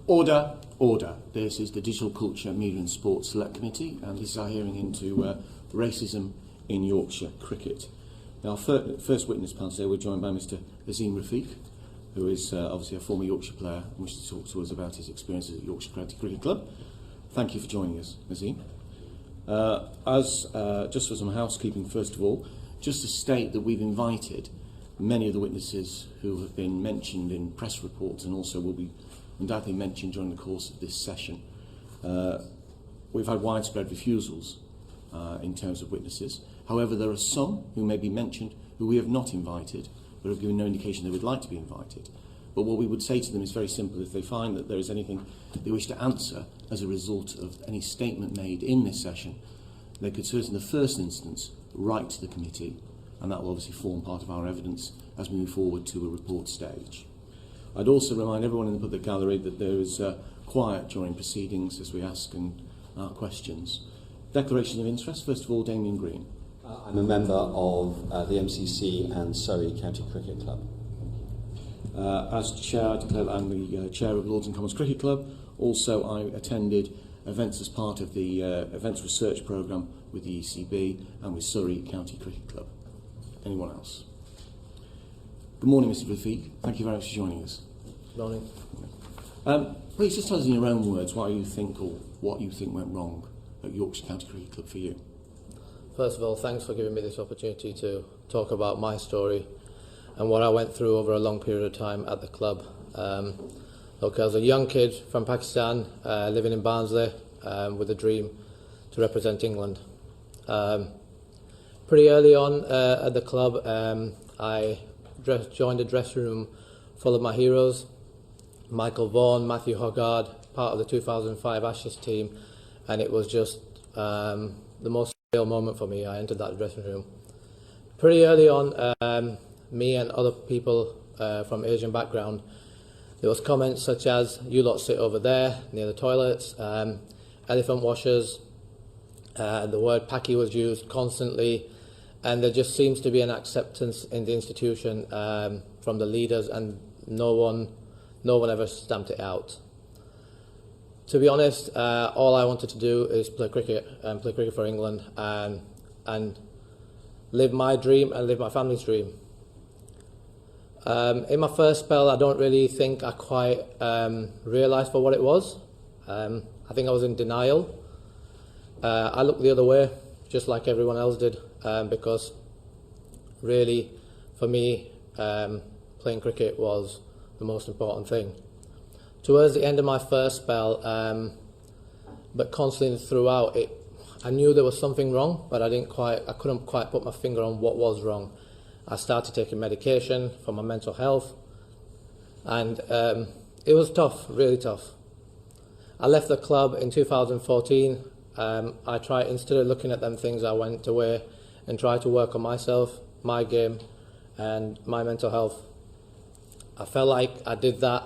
Order, order. This is the Digital Culture, Media and Sports Select Committee, and this is our hearing into racism in Yorkshire cricket. Now, our first witness panel today, we're joined by Mr. Azeem Rafiq, who is obviously a former Yorkshire player and wishes to talk to us about his experiences at Yorkshire County Cricket Club. Thank you for joining us, Azeem. Just for some housekeeping, first of all, just to state that we've invited many of the witnesses who have been mentioned in press reports and also will be undoubtedly mentioned during the course of this session. We've had widespread refusals in terms of witnesses. However, there are some who may be mentioned who we have not invited, but have given no indication they would like to be invited. But what we would say to them is very simple. If they find that there is anything they wish to answer as a result of any statement made in this session, they could certainly, in the first instance, write to the committee, and that will obviously form part of our evidence as we move forward to a report stage. I'd also remind everyone in the public gallery that there is quiet during proceedings as we ask and questions. Declaration of interest. First of all, Damian Green. I'm a member of the MCC and Surrey County Cricket Club. As chair, I declare I'm the chair of Lords and Commons Cricket Club. Also, I attended events as part of the events research programme with the ECB and with Surrey County Cricket Club. Anyone else? Good morning, Mr. Rafiq. Thank you very much for joining us. Good morning. Please just tell us in your own words what you think went wrong at Yorkshire County Cricket Club for you. First of all, thanks for giving me this opportunity to talk about my story and what I went through over a long period of time at the club. Look, I was a young kid from Pakistan, living in Barnsley, with a dream to represent England. Pretty early on at the club, I joined a dressing room full of my heroes: Michael Vaughan, Matthew Hoggard, part of the 2005 Ashes team, and it was just the most real moment for me. I entered that dressing room. Pretty early on, me and other people from Asian background, there was comments such as, "You lot sit over there near the toilets," elephant washers, the word "packy" was used constantly, and there just seems to be an acceptance in the institution from the leaders, and no one ever stamped it out. To be honest, all I wanted to do is play cricket and play cricket for England and live my dream and live my family's dream. In my first spell, I don't really think I quite realised for what it was. I think I was in denial. I looked the other way, just like everyone else did, because really, for me, playing cricket was the most important thing. Towards the end of my first spell, but constantly throughout it, I knew there was something wrong, but I couldn't quite put my finger on what was wrong. I started taking medication for my mental health, and it was tough, really tough. I left the club in 2014. I tried, instead of looking at them things, I went away and tried to work on myself, my game, and my mental health. I felt like I did that,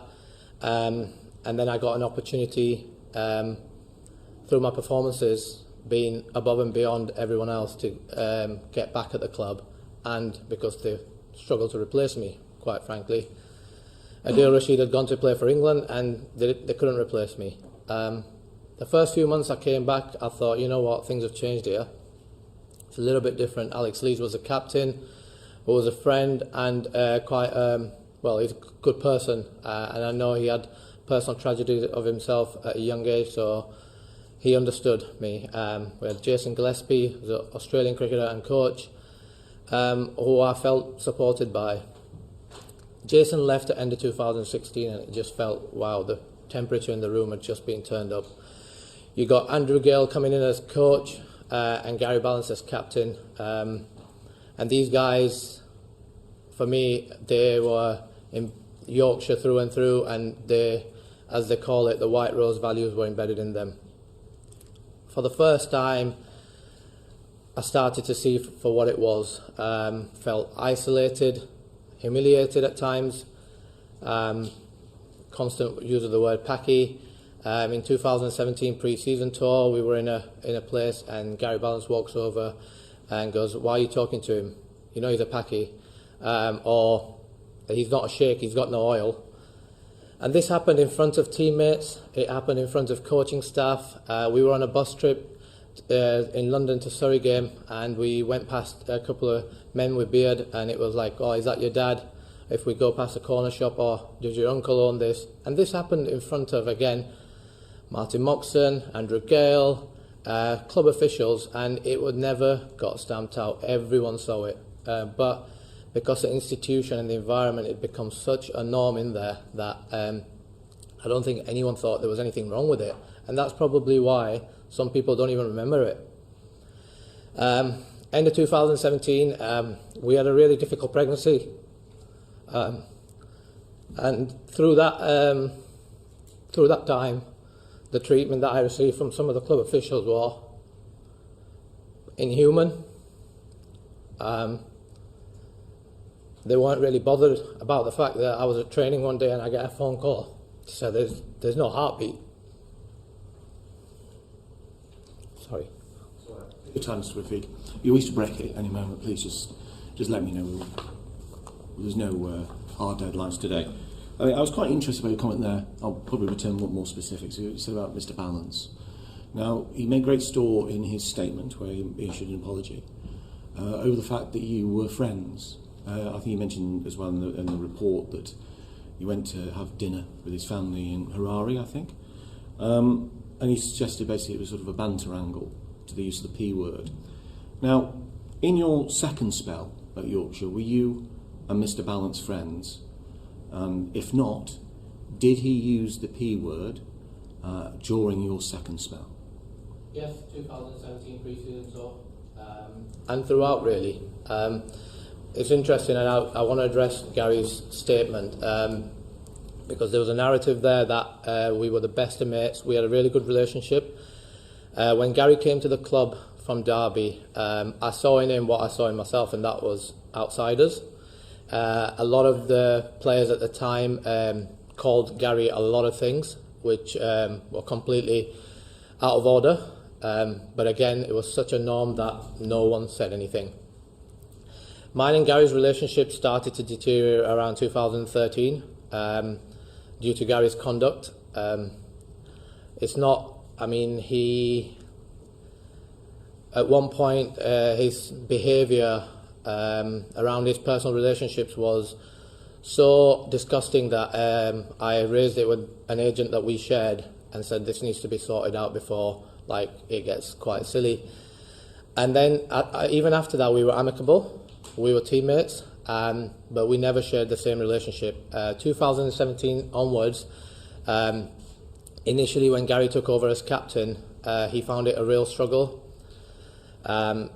and then I got an opportunity through my performances, being above and beyond everyone else, to get back at the club, and because they struggled to replace me, quite frankly. Adil Rashid had gone to play for England, and they couldn't replace me. The first few months I came back, I thought, you know what, things have changed here. It's a little bit different. Alex Lees was a captain, who was a friend, and he's a good person, and I know he had personal tragedy of himself at a young age, so he understood me. We had Jason Gillespie, who's an Australian cricketer and coach, who I felt supported by. Jason left at the end of 2016, and it just felt, wow, the temperature in the room had just been turned up. You got Andrew Gale coming in as coach, and Gary Balance as captain, and these guys, for me, they were in Yorkshire through and through, and they, as they call it, the White Rose values were embedded in them. For the first time, I started to see for what it was. Felt isolated, humiliated at times, constant use of the word packy. In 2017 pre-season tour, we were in a place, and Gary Balance walks over and goes, "Why are you talking to him? You know he's a packy," or "He's not a sheikh, he's got no oil." And this happened in front of teammates, it happened in front of coaching staff. We were on a bus trip in London to Surrey game, and we went past a couple of men with beard, and it was like, oh, is that your dad? If we go past a corner shop, or does your uncle own this? And this happened in front of, again, Martin Moxon, Andrew Gale, club officials, and it would never got stamped out. Everyone saw it. But because the institution and the environment, it becomes such a norm in there that I don't think anyone thought there was anything wrong with it. And that's probably why some people don't even remember it. End of 2017, we had a really difficult pregnancy. And through that time, the treatment that I received from some of the club officials was inhuman. They weren't really bothered about the fact that I was at training one day and I get a phone call to say there's no heartbeat. Sorry. Your time, Mr. Rafiq. You wish to break it any moment, please just let me know. There's no hard deadlines today. I mean, I was quite interested by your comment there. I'll probably return more specifics. You said about Mr. Balance. Now, he made great store in his statement, where he issued an apology, over the fact that you were friends. I think he mentioned as well in the report that he went to have dinner with his family in Harare, I think. And he suggested basically it was sort of a banter angle to the use of the P word. Now, in your second spell at Yorkshire, were you and Mr. Balance friends? If not, did he use the P word during your second spell? Yes, 2017 pre-season, so and throughout really. It's interesting, and I want to address Gary's statement because there was a narrative there that we were the best of mates. We had a really good relationship. When Gary came to the club from Derby, I saw in him what I saw in myself, and that was outsiders. A lot of the players at the time called Gary a lot of things, which were completely out of order. But again, it was such a norm that no one said anything. Mine and Gary's relationship started to deteriorate around 2013 due to Gary's conduct. It's not, I mean, at one point, his behaviour around his personal relationships was so disgusting that I raised it with an agent that we shared and said this needs to be sorted out before it gets quite silly. And then even after that we were amicable, we were teammates, but we never shared the same relationship. 2017 onwards, initially when Gary took over as captain, he found it a real struggle.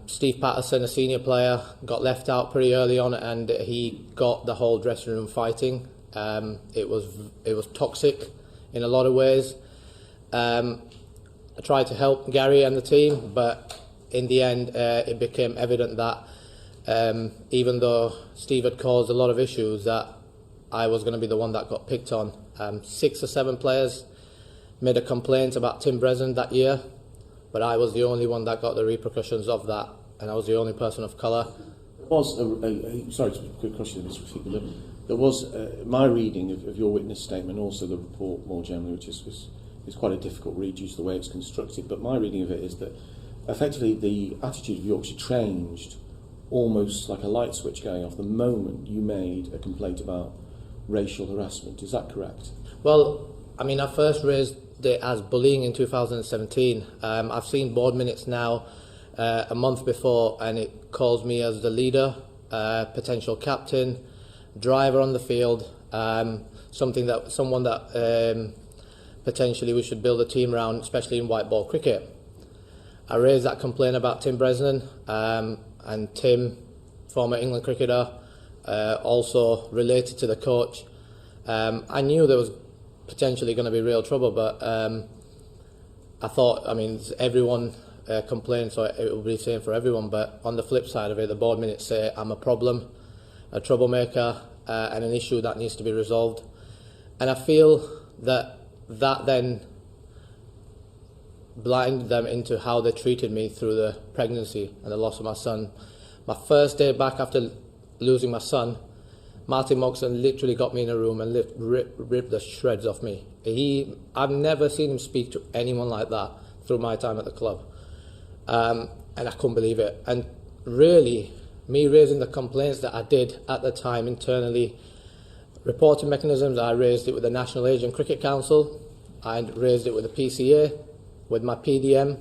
Steve Patterson, a senior player, got left out pretty early on, and he got the whole dressing room fighting. It was toxic in a lot of ways. I tried to help Gary and the team, but in the end it became evident that even though Steve had caused a lot of issues, that I was going to be the one that got picked on. 6 or 7 players made a complaint about Tim Brennan that year, but I was the only one that got the repercussions of that, and I was the only person of colour. There was sorry, to quick question, Mr. Rafiq. There was my reading of your witness statement, also the report more generally, which is quite a difficult read due to the way it's constructed. But my reading of it is that effectively the attitude of Yorkshire changed almost like a light switch going off the moment you made a complaint about racial harassment. Is that correct? Well, I mean, I first raised it as bullying in 2017. I've seen board minutes now a month before, and it calls me as the leader, potential captain, driver on the field, someone that potentially we should build a team around, especially in white ball cricket. I raised that complaint about Tim Brennan, and Tim, former England cricketer, also related to the coach. I knew there was potentially going to be real trouble, but I thought, I mean, everyone complained, so it will be the same for everyone. But on the flip side of it, the board minutes say I'm a problem, a troublemaker, and an issue that needs to be resolved. And I feel that then blinded them into how they treated me through the pregnancy and the loss of my son. My first day back after losing my son, Martin Moxon literally got me in a room and ripped the shreds off me. I've never seen him speak to anyone like that through my time at the club. And I couldn't believe it. And really, me raising the complaints that I did at the time internally, reporting mechanisms, I raised it with the National Asian Cricket Council, I raised it with the PCA, with my PDM,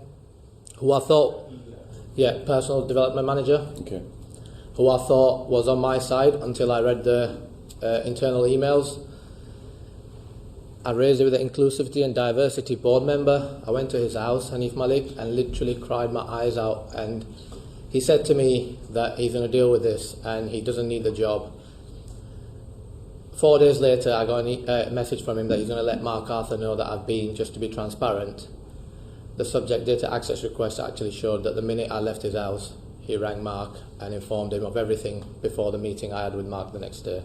who I thought, Personal Development Manager, who I thought was on my side until I read the internal emails. I raised it with the Inclusivity and Diversity Board member. I went to his house, Hanif Malik, and literally cried my eyes out. And he said to me that he's going to deal with this and he doesn't need the job. 4 days later, I got a message from him that he's going to let Mark Arthur know that I've been, just to be transparent. The subject data access request actually showed that the minute I left his house, he rang Mark and informed him of everything before the meeting I had with Mark the next day.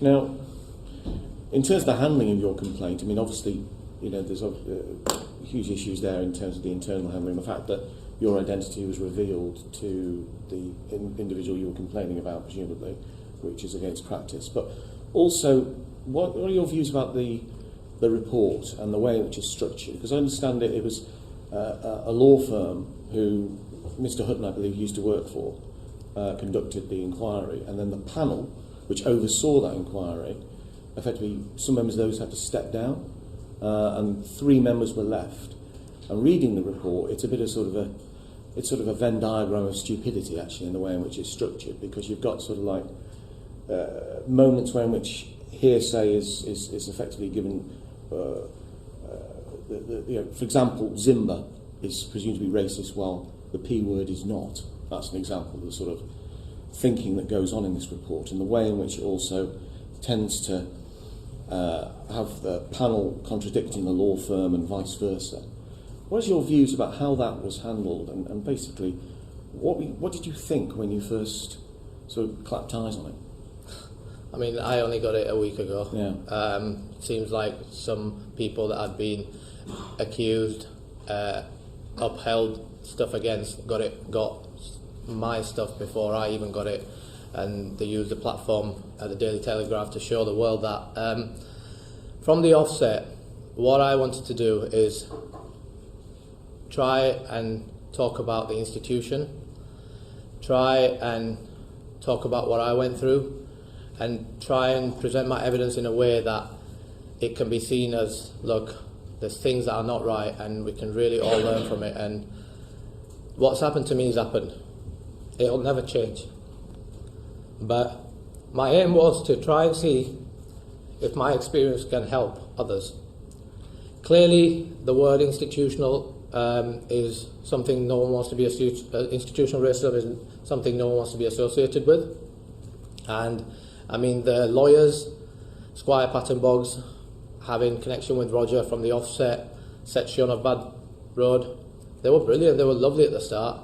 Now, in terms of the handling of your complaint, I mean, obviously, there's huge issues there in terms of the internal handling, the fact that your identity was revealed to the individual you were complaining about, presumably, which is against practice. But also, what are your views about the report and the way in which it's structured? Because I understand it was a law firm who Mr. Hutton, I believe, used to work for, conducted the inquiry, and then the panel, which oversaw that inquiry, effectively some members of those had to step down, and 3 members were left. And reading the report, it's a bit of sort of a Venn diagram of stupidity, actually, in the way in which it's structured, because you've got sort of like moments where in which hearsay is effectively given. For example, Zimba is presumed to be racist, while the P word is not. That's an example of the sort of thinking that goes on in this report, and the way in which it also tends to have the panel contradicting the law firm and vice versa. What are your views about how that was handled, and basically, what did you think when you first sort of clapped eyes on it? I mean, I only got it a week ago. Yeah. Seems like some people that had been accused, upheld stuff against, got my stuff before I even got it, and they used the platform at the Daily Telegraph to show the world that. From the offset, what I wanted to do is try and talk about the institution, try and talk about what I went through, and try and present my evidence in a way that it can be seen as, look, there's things that are not right and we can really all learn from it, and what's happened to me has happened. It'll never change. But my aim was to try and see if my experience can help others. Clearly, the word institutional is something no one wants to be institutional racism is something no one wants to be associated with. And I mean, the lawyers, Squire Patton Boggs, having connection with Roger from the offset section of Bad Road, they were brilliant, they were lovely at the start,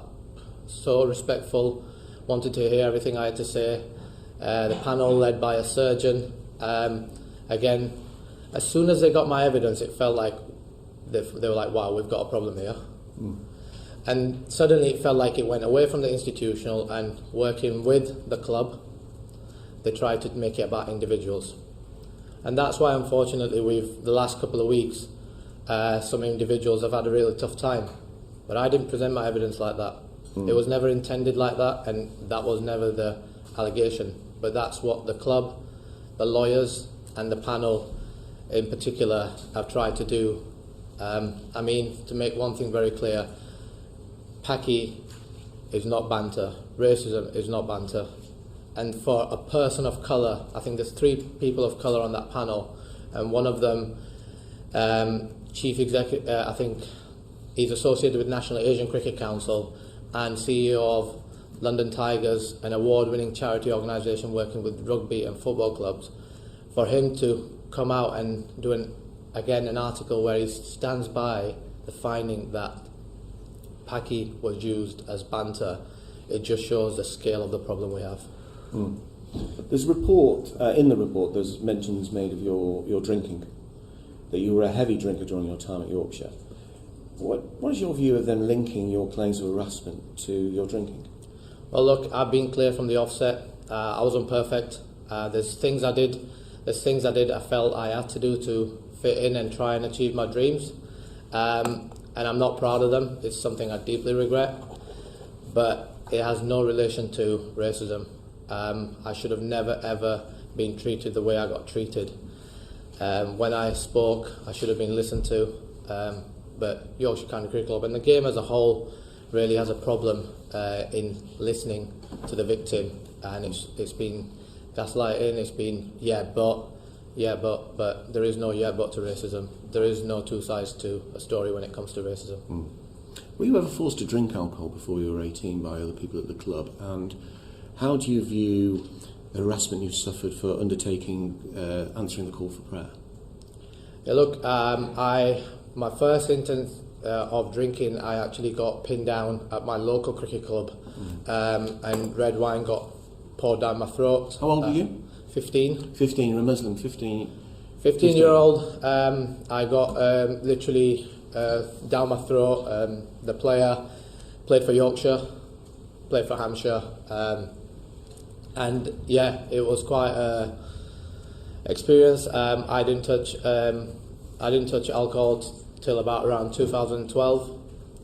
so respectful, wanted to hear everything I had to say. The panel led by a surgeon, again, as soon as they got my evidence, it felt like they were like, wow, we've got a problem here. And suddenly it felt like it went away from the institutional, and working with the club, they tried to make it about individuals. And that's why, unfortunately, the last couple of weeks, some individuals have had a really tough time. But I didn't present my evidence like that. It was never intended like that, and that was never the allegation. But that's what the club, the lawyers, and the panel in particular have tried to do. I mean, to make one thing very clear, Paki is not banter. Racism is not banter. And for a person of colour, I think there's 3 people of colour on that panel, and one of them, Chief Executive, I think he's associated with National Asian Cricket Council and CEO of London Tigers, an award-winning charity organisation working with rugby and football clubs. For him to come out and do an article where he stands by the finding that Paki was used as banter, it just shows the scale of the problem we have. There's a report, in the report there's mentions made of your drinking, that you were a heavy drinker during your time at Yorkshire. What is your view of them linking your claims of harassment to your drinking? Well, look, I've been clear from the offset. I was imperfect. There's things I did I felt I had to do to fit in and try and achieve my dreams. And I'm not proud of them. It's something I deeply regret. But it has no relation to racism. I should have never ever been treated the way I got treated. When I spoke, I should have been listened to. But Yorkshire County Cricket Club and the game as a whole really has a problem in listening to the victim, and it's been gaslighting. It's been but there is no but to racism. There is no two sides to a story when it comes to racism. Were you ever forced to drink alcohol before you were 18 by other people at the club? And how do you view the harassment you suffered for undertaking answering the call for prayer? Yeah, look, my first instance of drinking, I actually got pinned down at my local cricket club, and red wine got poured down my throat. How old were you? 15. 15, you're a Muslim, 15. 15-year-old, I got literally down my throat. The player played for Yorkshire, played for Hampshire, and yeah, it was quite a experience. I didn't touch alcohol till about around 2012,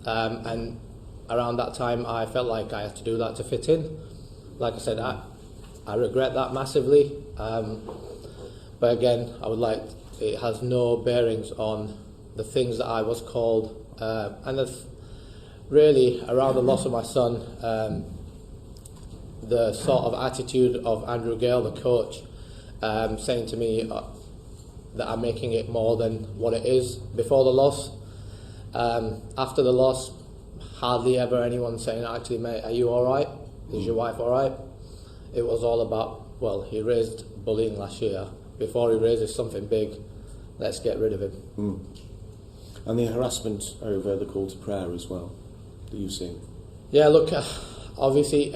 and around that time I felt like I had to do that to fit in. Like I said, I regret that massively, but again, it has no bearings on the things that I was called, and really around the loss of my son, the sort of attitude of Andrew Gale, the coach, saying to me that I'm making it more than what it is before the loss. After the loss, hardly ever anyone saying, actually, mate, are you alright? Is your wife alright? It was all about, well, he raised bullying last year. Before he raises something big, let's get rid of him. And the harassment over the call to prayer as well, that you've seen? Yeah, look, obviously,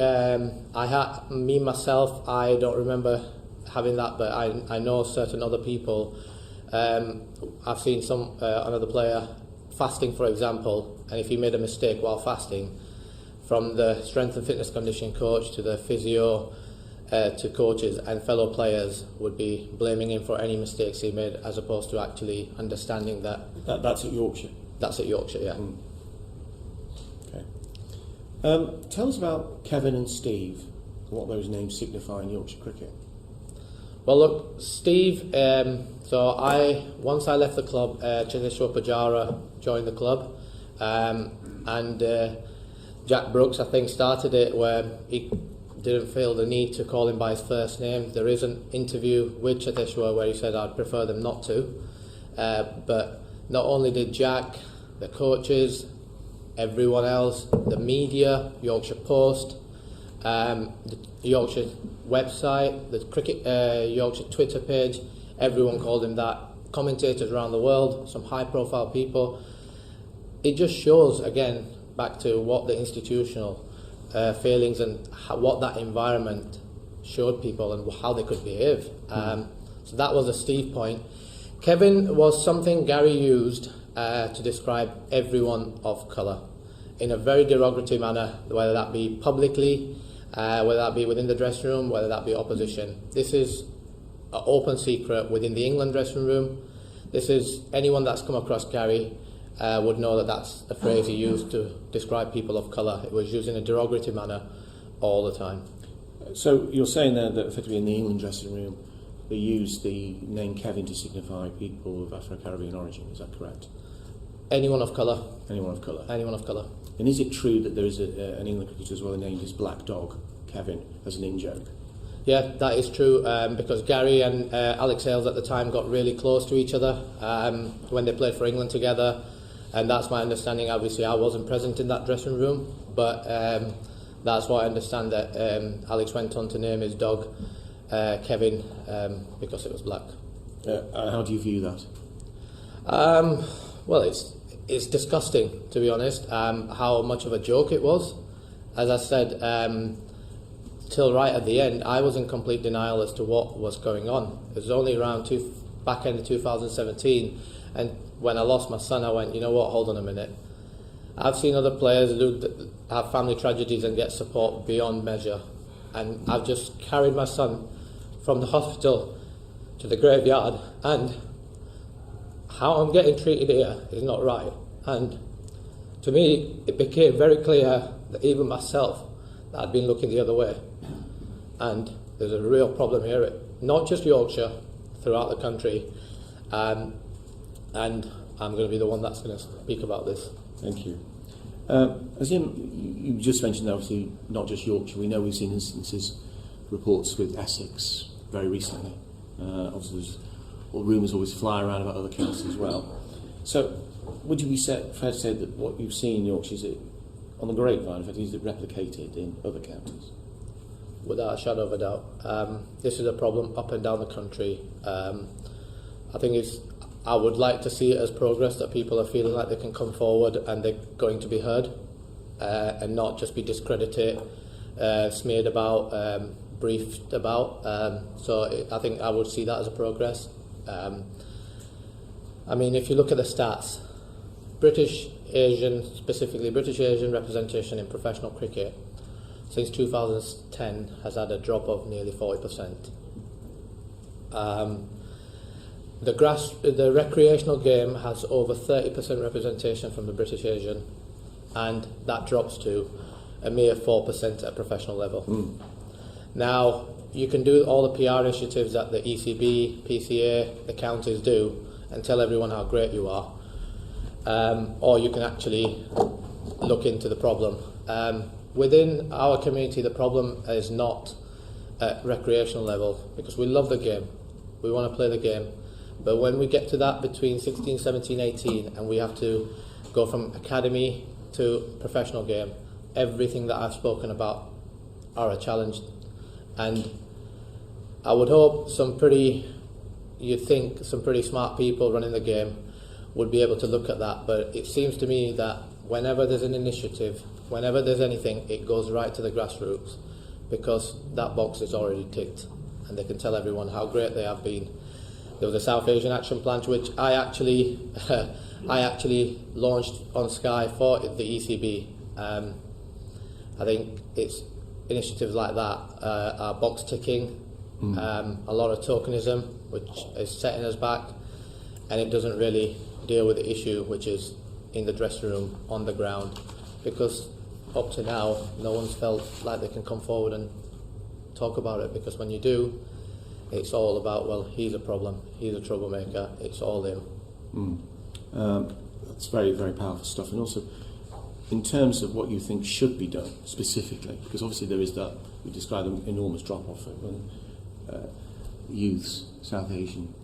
myself, I don't remember having that, but I know certain other people. I've seen another player fasting, for example, and if he made a mistake while fasting, from the strength and fitness conditioning coach to the physio to coaches and fellow players would be blaming him for any mistakes he made, as opposed to actually understanding that's at Yorkshire. That's at Yorkshire, yeah. Okay. Tell us about Kevin and Steve, what those names signify in Yorkshire cricket. Well, look, Steve. Once I left the club, Chandeshwar Pujara joined the club, and Jack Brooks, I think, started it where he didn't feel the need to call him by his first name. There is an interview with Chandeshwar where he said, "I'd prefer them not to." But not only did Jack, the coaches, everyone else, the media, Yorkshire Post, the Yorkshire website, the Yorkshire Twitter page, everyone called him that. Commentators around the world, some high-profile people. It just shows, again, back to what the institutional feelings and what that environment showed people and how they could behave. So that was a Steve point. Kevin was something Gary used to describe everyone of colour in a very derogatory manner, whether that be publicly, whether that be within the dressing room, whether that be opposition. This is an open secret within the England dressing room. This is, anyone that's come across Gary would know that that's a phrase he used to describe people of colour. It was used in a derogatory manner all the time. So you're saying there that effectively in the England dressing room they used the name Kevin to signify people of Afro-Caribbean origin, is that correct? Anyone of colour. Anyone of colour. Anyone of colour. And is it true that there is an England cricketer as well named as Black Dog, Kevin, as an in-joke? Yeah, that is true, because Gary and Alex Hales at the time got really close to each other when they played for England together, and that's my understanding. Obviously, I wasn't present in that dressing room, but that's what I understand, that Alex went on to name his dog Kevin because it was black. How do you view that? Well, it's disgusting, to be honest, how much of a joke it was. As I said, till right at the end, I was in complete denial as to what was going on. It was only around back end of 2017, and when I lost my son, I went, you know what, hold on a minute. I've seen other players who have family tragedies and get support beyond measure, and I've just carried my son from the hospital to the graveyard, and how I'm getting treated here is not right. And to me, it became very clear that even myself, that I'd been looking the other way. And there's a real problem here, not just Yorkshire, throughout the country. And I'm going to be the one that's going to speak about this. Thank you. Azeem, you just mentioned obviously not just Yorkshire. We know we've seen instances, reports with Essex very recently. Obviously, there's rumours always fly around about other counties as well. So, would you be fair to say that what you've seen in Yorkshire, is it on the grapevine, in fact, is it replicated in other counties? Without a shadow of a doubt. This is a problem up and down the country. I think I would like to see it as progress, that people are feeling like they can come forward and they're going to be heard, and not just be discredited, smeared about, briefed about. I think I would see that as a progress. I mean, if you look at the stats, British Asian representation in professional cricket since 2010 has had a drop of nearly 40%. The recreational game has over 30% representation from the British Asian, and that drops to a mere 4% at professional level. Now, you can do all the PR initiatives that the ECB, PCA, the counties do and tell everyone how great you are, or you can actually look into the problem. Within our community, the problem is not at recreational level, because we love the game, we want to play the game, but when we get to that between 16, 17, 18 and we have to go from academy to professional game, everything that I've spoken about are a challenge. And I would hope some pretty smart people running the game would be able to look at that, but it seems to me that whenever there's an initiative, whenever there's anything, it goes right to the grassroots, because that box is already ticked and they can tell everyone how great they have been. There was a South Asian Action Plan, which I actually launched on Sky for the ECB. I think it's initiatives like that are box ticking, a lot of tokenism, which is setting us back, and it doesn't really deal with the issue, which is in the dressing room, on the ground, because up to now, no one's felt like they can come forward and talk about it, because when you do, it's all about, well, he's a problem, he's a troublemaker, it's all him. That's very, very powerful stuff. And also, in terms of what you think should be done specifically, because obviously there is that, we described an enormous drop-off when youths, South Asian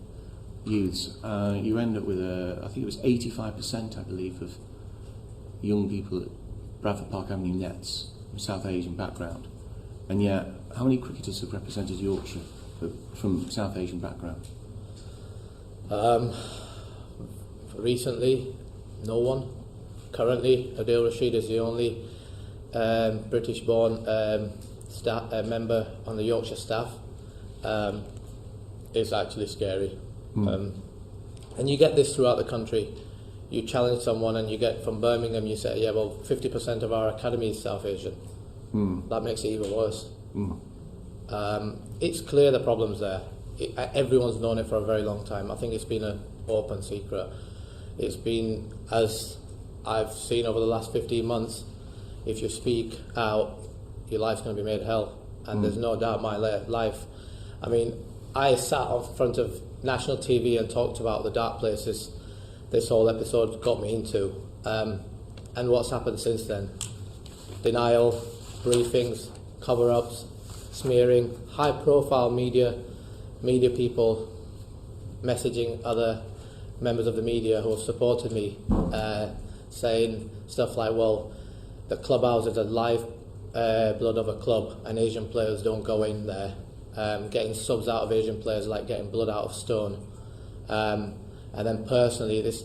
youths, you end up with I think it was 85%, I believe, of young people at Bradford Park Avenue Nets from South Asian background. And yet, how many cricketers have represented Yorkshire from South Asian background? Recently, no one. Currently, Adil Rashid is the only British-born member on the Yorkshire staff. It's actually scary. And you get this throughout the country. You challenge someone and you get from Birmingham, you say, yeah, well, 50% of our academy is South Asian. That makes it even worse. It's clear the problem's there. Everyone's known it for a very long time. I think it's been an open secret. It's been, as I've seen over the last 15 months, if you speak out, your life's going to be made hell. And there's no doubt my life. I mean, I sat in front of national TV and talked about the dark places this whole episode got me into. And what's happened since then? Denial, briefings, cover-ups, smearing, high-profile media people messaging other members of the media who have supported me, saying stuff like, well, the clubhouse is a life blood of a club and Asian players don't go in there. Getting subs out of Asian players like getting blood out of stone. And then personally, this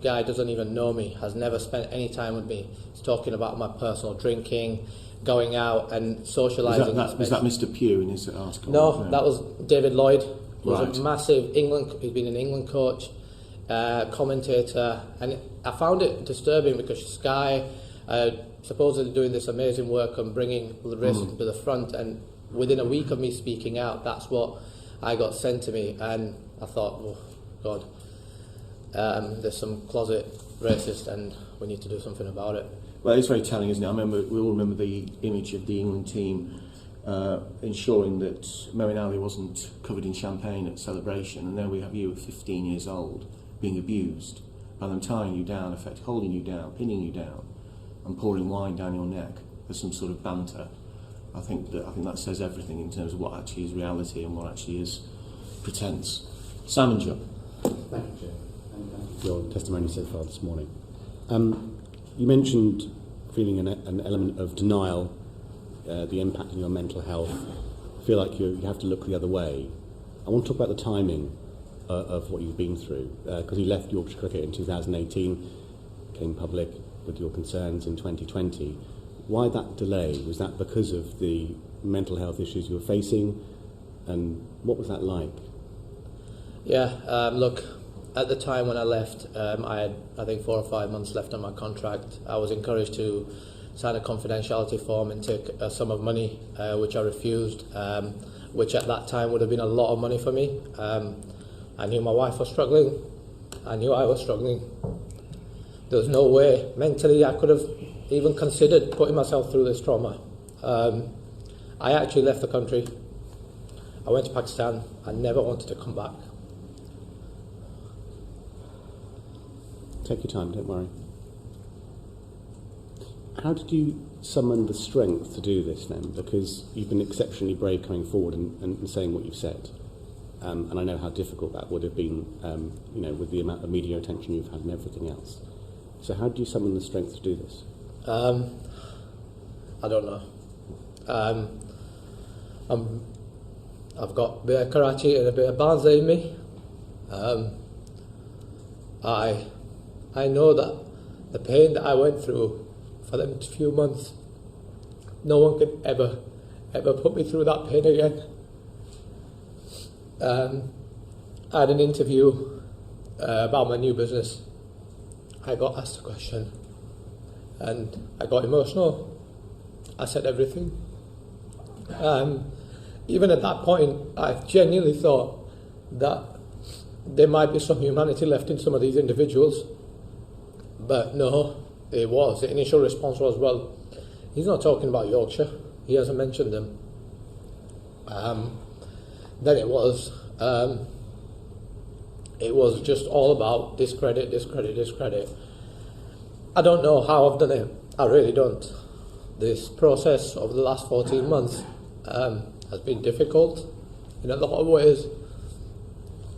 guy doesn't even know me, has never spent any time with me. He's talking about my personal drinking, going out and socialising. Was that Mr. Pugh in his article? No, that was David Lloyd. He was Right. a massive England. He's been an England coach. commentator, and I found it disturbing because Sky supposedly doing this amazing work on bringing the race to the front, and within a week of me speaking out, that's what I got sent to me, and I thought, oh God, there's some closet racist and we need to do something about it. Well, it's very telling, isn't it? We all remember the image of the England team ensuring that Moeen Ali wasn't covered in champagne at celebration, and there we have you at 15 years old being abused by them tying you down, effectively holding you down, pinning you down, and pouring wine down your neck for some sort of banter. I think that says everything in terms of what actually is reality and what actually is pretense. Sam and Jupp. Thank you, Chair. And your testimony so far this morning. You mentioned feeling an element of denial, the impact on your mental health. I feel like you have to look the other way. I want to talk about the timing of what you've been through, because you left Yorkshire cricket in 2018, came public with your concerns in 2020. Why that delay? Was that because of the mental health issues you were facing? And what was that like? Yeah, look, at the time when I left, I had, I think, 4 or 5 months left on my contract. I was encouraged to sign a confidentiality form and take a sum of money, which I refused, which at that time would have been a lot of money for me. I knew my wife was struggling. I knew I was struggling. There was no way mentally I could have even considered putting myself through this trauma. I actually left the country. I went to Pakistan. I never wanted to come back. Take your time, don't worry. How did you summon the strength to do this then? Because you've been exceptionally brave coming forward and saying what you've said. And I know how difficult that would have been, with the amount of media attention you've had and everything else. So how do you summon the strength to do this? I don't know. I've got a bit of Karachi and a bit of Banza in me. I know that the pain that I went through for them few months, no one could ever put me through that pain again. I had an interview about my new business. I got asked a question and I got emotional. I said everything. Even at that point, I genuinely thought that there might be some humanity left in some of these individuals. But no, it was. The initial response was, well, he's not talking about Yorkshire. He hasn't mentioned them. Then it was just all about discredit. I don't know how I've done it. I really don't. This process over the last 14 months has been difficult in a lot of ways,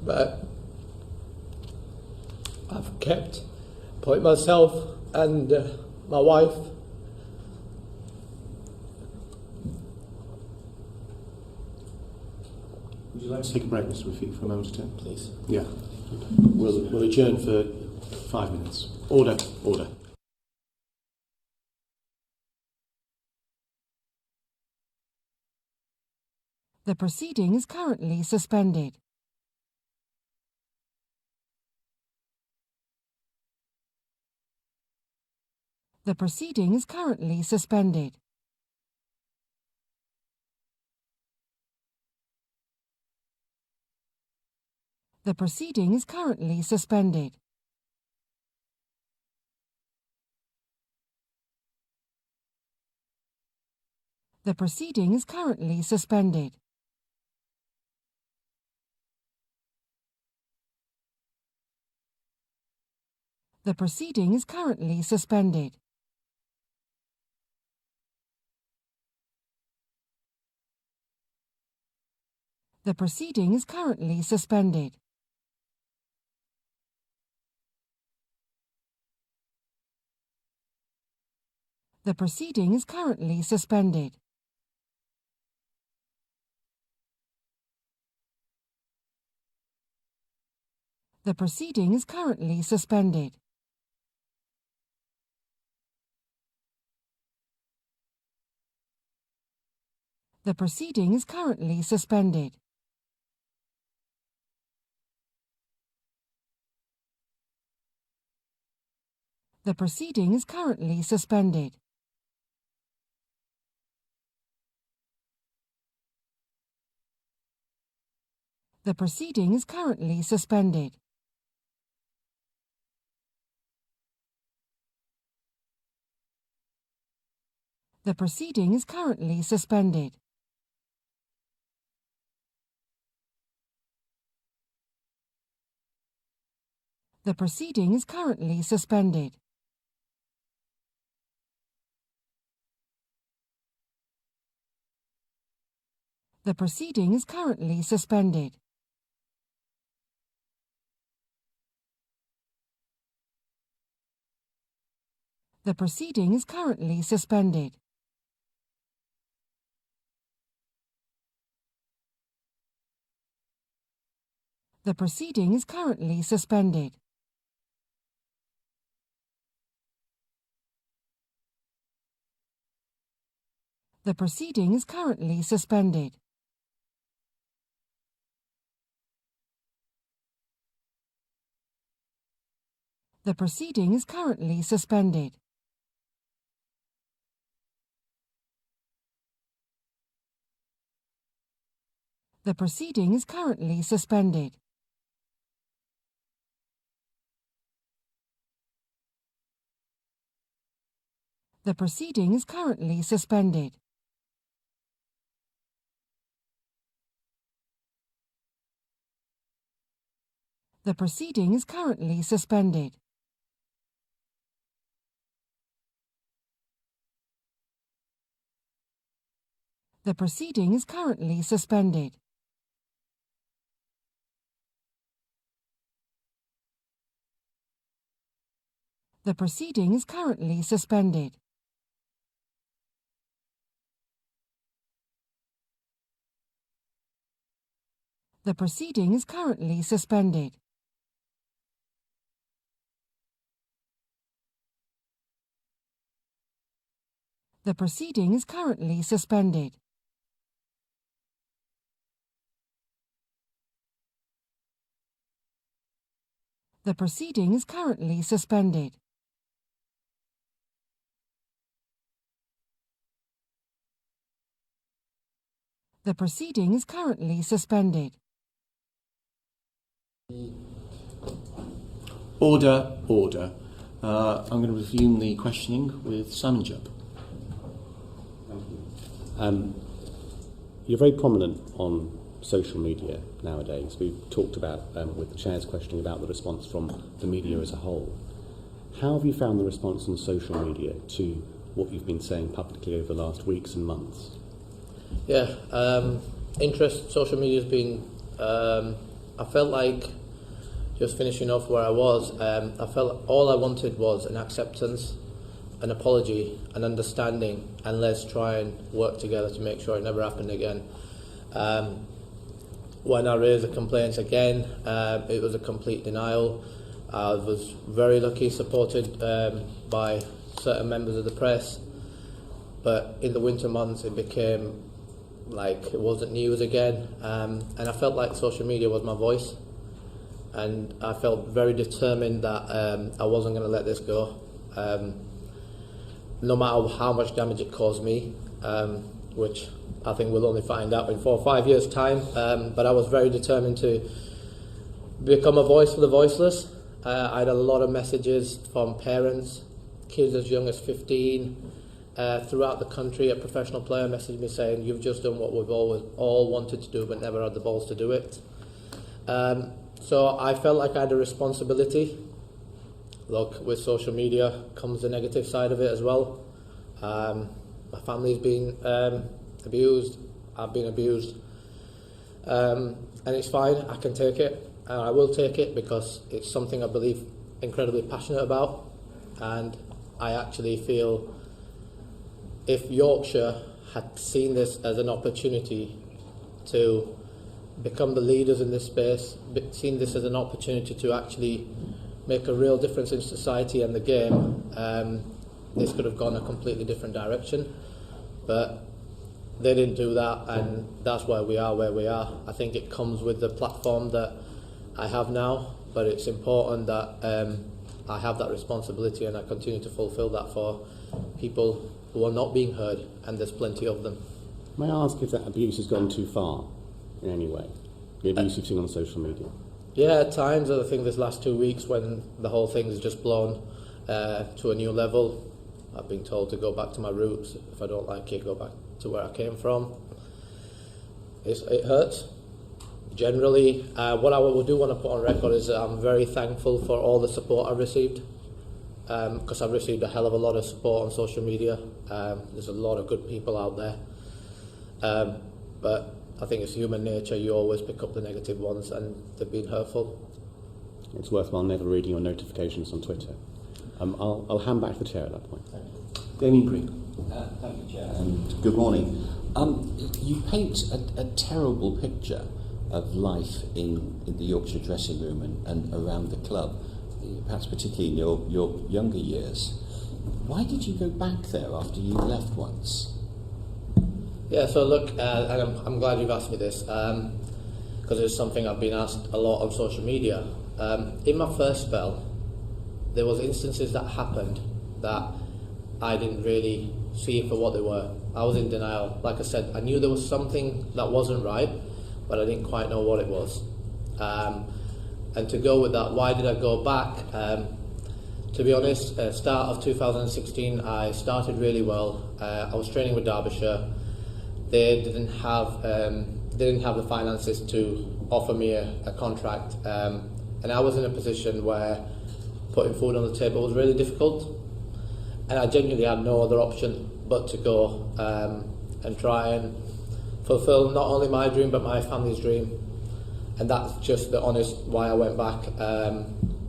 but I've kept putting myself and my wife Would you like to take a break, Mr. Rafiq, for a moment or two? please. Yeah. We'll adjourn for 5 minutes. Order. The proceeding is currently suspended. The proceeding is currently suspended. The proceeding is currently suspended. The proceeding is currently suspended. The proceeding is currently suspended. The proceeding is currently suspended. The proceeding is currently suspended. The proceeding is currently suspended. The proceeding is currently suspended. The proceeding is currently suspended. The proceeding is currently suspended. The proceeding is currently suspended. The proceeding is currently suspended. The proceeding is currently suspended. The proceeding is currently suspended. The proceeding is currently suspended. The proceeding is currently suspended. The proceeding is currently suspended. The proceeding is currently suspended. The proceeding is currently suspended. The proceeding is currently suspended. The proceeding is currently suspended. The proceeding is currently suspended. The proceeding is currently suspended. The proceeding is currently suspended. The proceeding is currently suspended. The proceeding is currently suspended. Order, order. I'm going to resume the questioning with Simon Jupp. You're very prominent on social media nowadays. We've talked about, with the Chair's questioning, about the response from the media as a whole. How have you found the response on social media to what you've been saying publicly over the last weeks and months? Yeah, interest, social media has been, I felt like, just finishing off where I was, I felt all I wanted was an acceptance, an apology, an understanding, and let's try and work together to make sure it never happened again. When I raised the complaints again, it was a complete denial. I was very lucky, supported by certain members of the press, but in the winter months it became like it wasn't news again, and I felt like social media was my voice, and I felt very determined that I wasn't going to let this go, no matter how much damage it caused me, which I think we'll only find out in 4 or 5 years' time, but I was very determined to become a voice for the voiceless. I had a lot of messages from parents, kids as young as 15, throughout the country. A professional player messaged me saying, "You've just done what we've always all wanted to do but never had the balls to do it." So I felt like I had a responsibility. Look, with social media comes the negative side of it as well. My family's been abused, I've been abused, and it's fine, I can take it, and I will take it because it's something I believe incredibly passionate about, and I actually feel if Yorkshire had seen this as an opportunity to become the leaders in this space, seen this as an opportunity to actually make a real difference in society and the game, this could have gone a completely different direction. But they didn't do that, and that's why we are where we are. I think it comes with the platform that I have now, but it's important that I have that responsibility, and I continue to fulfil that for people who are not being heard, and there's plenty of them. May I ask if that abuse has gone too far in any way? The abuse you've seen on social media? Yeah, at times. I think this last 2 weeks, when the whole thing has just blown to a new level, I've been told to go back to my roots. If I don't like it, go back to where I came from. It hurts. Generally, what I do want to put on record is that I'm very thankful for all the support I've received, because I've received a hell of a lot of support on social media. There's a lot of good people out there, but I think it's human nature. You always pick up the negative ones, and they've been hurtful. It's worthwhile never reading your notifications on Twitter. I'll hand back to the chair at that point. Damian Green. Thank you, Chair, and good morning. You paint a terrible picture of life in the Yorkshire dressing room and around the club, perhaps particularly in your younger years. Why did you go back there after you left once? Yeah, so look, and I'm glad you've asked me this, because it's something I've been asked a lot on social media. In my first spell, there was instances that happened that I didn't really see for what they were. I was in denial. Like I said, I knew there was something that wasn't right, but I didn't quite know what it was. And to go with that, why did I go back? To be honest, start of 2016, I started really well. I was training with Derbyshire. They didn't have the finances to offer me a contract, and I was in a position where putting food on the table was really difficult, and I genuinely had no other option but to go and try and fulfill not only my dream but my family's dream. And that's just the honest why I went back.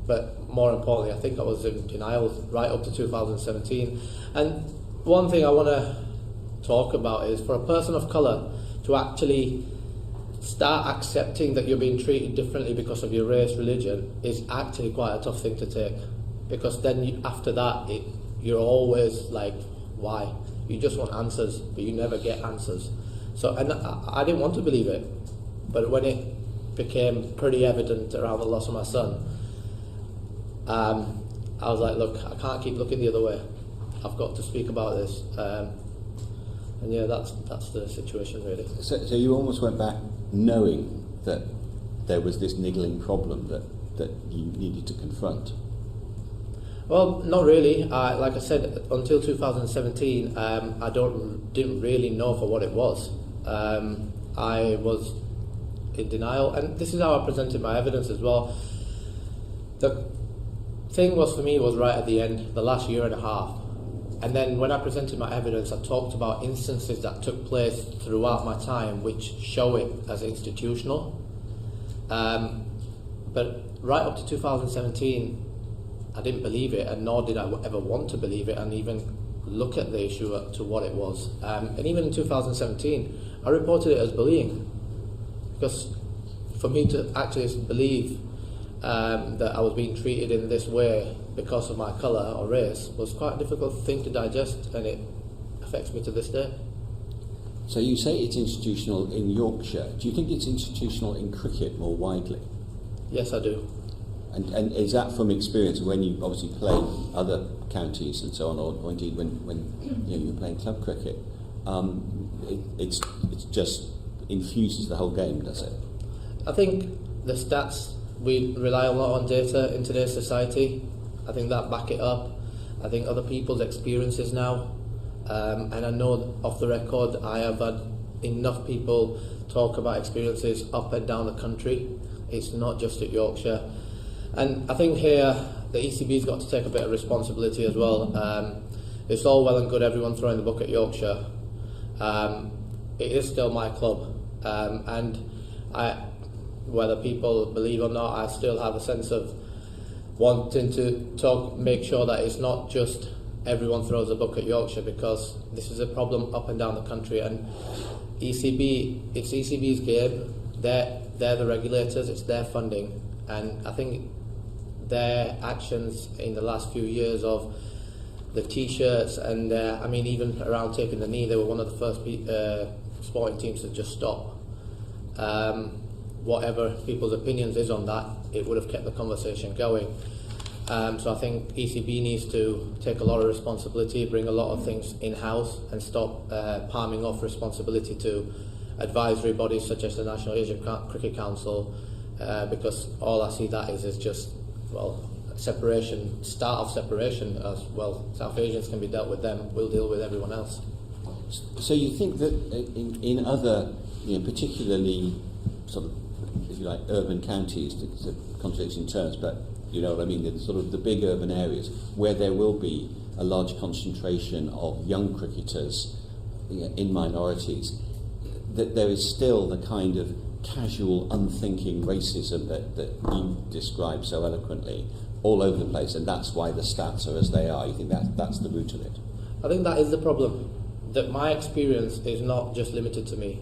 But more importantly, I think I was in denial right up to 2017. And one thing I want to talk about is, for a person of colour to actually start accepting that you're being treated differently because of your race, religion, is actually quite a tough thing to take, because then after that you're always like, why? You just want answers, but you never get answers. So, and I didn't want to believe it, but when it became pretty evident around the loss of my son, I was like, look, I can't keep looking the other way. I've got to speak about this. And yeah, that's the situation really. So you almost went back knowing that there was this niggling problem that you needed to confront? Well, not really. Like I said, until 2017, I didn't really know for what it was. I was in denial, and this is how I presented my evidence as well. The thing was, for me, was right at the end, the last year and a half. And then when I presented my evidence, I talked about instances that took place throughout my time which show it as institutional. But right up to 2017, I didn't believe it, and nor did I ever want to believe it and even look at the issue to what it was. And even in 2017, I reported it as bullying, because for me to actually believe that I was being treated in this way because of my colour or race was quite a difficult thing to digest, and it affects me to this day. So you say it's institutional in Yorkshire. Do you think it's institutional in cricket more widely? Yes, I do. And is that from experience when you obviously play other counties and so on, or indeed when you're playing club cricket? It's just infuses the whole game, does it? I think the stats, we rely a lot on data in today's society. I think that back it up. I think other people's experiences now, and I know off the record I have had enough people talk about experiences up and down the country. It's not just at Yorkshire. And I think here the ECB's got to take a bit of responsibility as well. It's all well and good everyone throwing the book at Yorkshire. It is still my club, and whether people believe or not, I still have a sense of wanting to make sure that it's not just everyone throws a book at Yorkshire, because this is a problem up and down the country. And ECB, it's ECB's game. They're the regulators. It's their funding, and I think their actions in the last few years of the T-shirts and I mean even around taking the knee, they were one of the first sporting teams to just stop. Whatever people's opinions is on that, it would have kept the conversation going. So I think ECB needs to take a lot of responsibility, bring a lot of things in-house and stop palming off responsibility to advisory bodies such as the National Asian Cricket Council, because all I see that is just, well, separation, start of separation as well. South Asians can be dealt with them, we'll deal with everyone else. So you think that in other, particularly sort of, if you like, urban counties, to contradiction terms, but you know what I mean, the sort of the big urban areas where there will be a large concentration of young cricketers in minorities, that there is still the kind of casual, unthinking racism that you describe so eloquently all over the place, and that's why the stats are as they are. You think that's the root of it? I think that is the problem, that my experience is not just limited to me.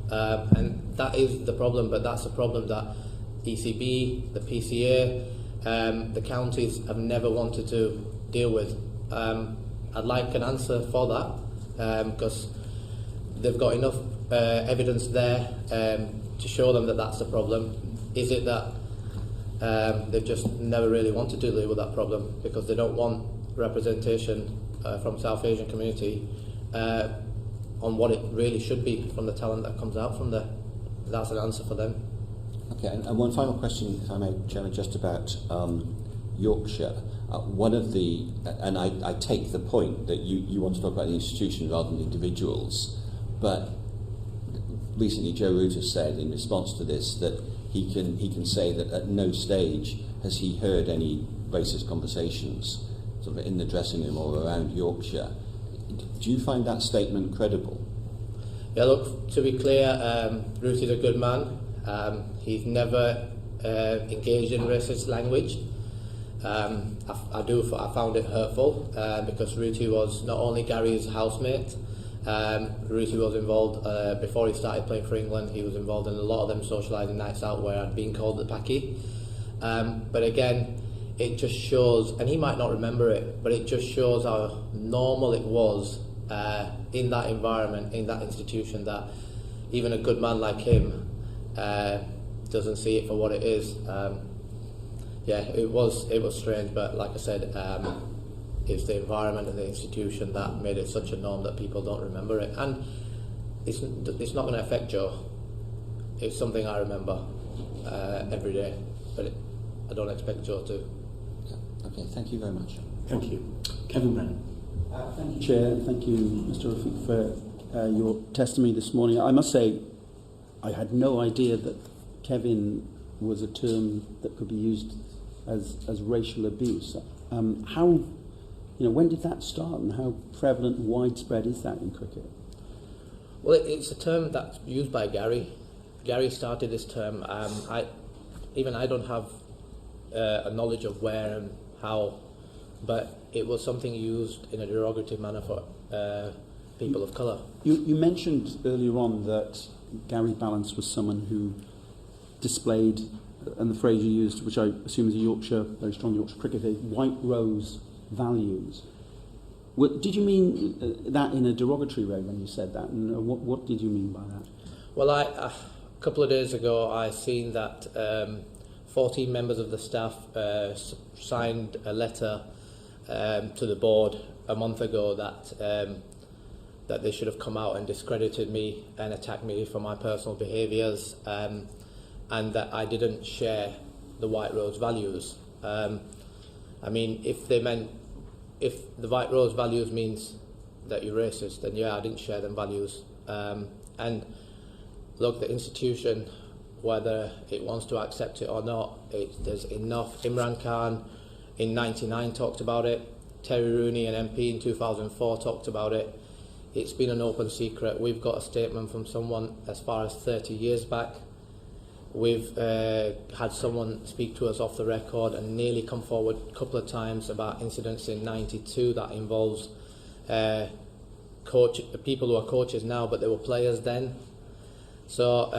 And that is the problem, but that's a problem that ECB, the PCA, the counties have never wanted to deal with. I'd like an answer for that, because they've got enough evidence there to show them that that's the problem. Is it that they've just never really wanted to deal with that problem because they don't want representation from South Asian community on what it really should be from the talent that comes out from there? That's an answer for them. Okay, and one final question, if I may, Chairman, just about Yorkshire. One of the, and I take the point that you want to talk about the institution rather than individuals, but recently Joe Root has said in response to this that he can say that at no stage has he heard any racist conversations sort of in the dressing room or around Yorkshire. Do you find that statement credible? Yeah, look, to be clear, Root is a good man. He's never engaged in racist language. I found it hurtful because Ruti was not only Gary's housemate, Ruti was involved, before he started playing for England, he was involved in a lot of them socialising nights out where I'd been called the Paki. But again, it just shows, and he might not remember it, but it just shows how normal it was in that environment, in that institution, that even a good man like him doesn't see it for what it is. Yeah, it was strange, but like I said, it's the environment and the institution that made it such a norm that people don't remember it. And it's not going to affect Joe. It's something I remember every day, but I don't expect Joe to. Okay, thank you very much. Thank you. Kevin Brennan. Thank you, Chair, and thank you, Mr. Rafiq, for your testimony this morning. I must say, I had no idea that Kevin was a term that could be used as racial abuse. How, when did that start, and how prevalent and widespread is that in cricket? Well, it's a term that's used by Gary. Gary started this term. I don't have a knowledge of where and how, but it was something used in a derogatory manner for people of colour. You mentioned earlier on that Gary Balance was someone who displayed, and the phrase you used, which I assume is a very strong Yorkshire cricketer, white rose values. Did you mean that in a derogatory way when you said that? And what did you mean by that? Well, a couple of days ago, I seen that 14 members of the staff signed a letter to the board a month ago that they should have come out and discredited me and attacked me for my personal behaviours, and that I didn't share the White Rose values. I mean, if the White Rose values means that you're racist, then yeah, I didn't share them values. And look, the institution, whether it wants to accept it or not, there's enough. Imran Khan in '99 talked about it. Terry Rooney, an MP in 2004, talked about it. It's been an open secret. We've got a statement from someone as far as 30 years back. We've had someone speak to us off the record and nearly come forward a couple of times about incidents in '92 that involves people who are coaches now, but they were players then. So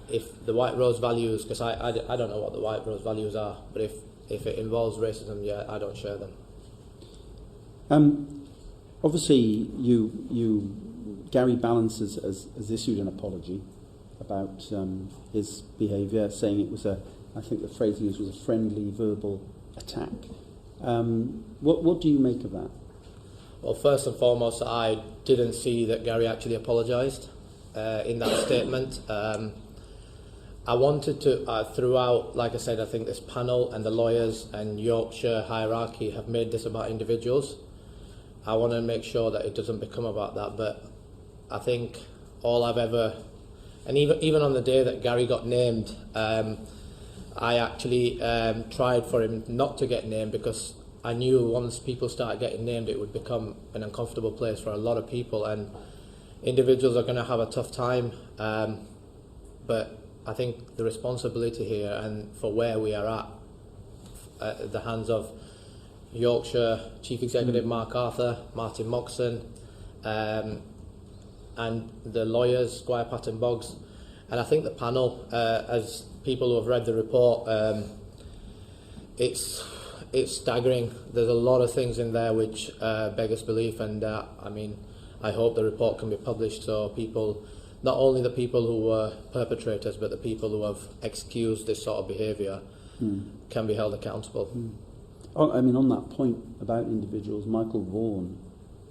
if the White Rose values, because I don't know what the White Rose values are, but if it involves racism, yeah, I don't share them. Obviously, Gary Balance has issued an apology about his behaviour, saying it was I think the phrase he used was a friendly verbal attack. What do you make of that? Well, first and foremost, I didn't see that Gary actually apologised in that statement. I wanted to, throughout, like I said, I think this panel and the lawyers and Yorkshire hierarchy have made this about individuals. I want to make sure that it doesn't become about that, but I think all I've ever, and even on the day that Gary got named, I actually tried for him not to get named, because I knew once people started getting named, it would become an uncomfortable place for a lot of people, and individuals are going to have a tough time. But I think the responsibility here, and for where we are at the hands of Yorkshire Chief Executive Mark Arthur, Martin Moxon, and the lawyers, Squire Patton Boggs, and I think the panel, as people who have read the report, it's staggering. There's a lot of things in there which beggars belief, and I mean, I hope the report can be published so people, not only the people who were perpetrators, but the people who have excused this sort of behaviour can be held accountable. Oh, I mean, on that point about individuals, Michael Vaughan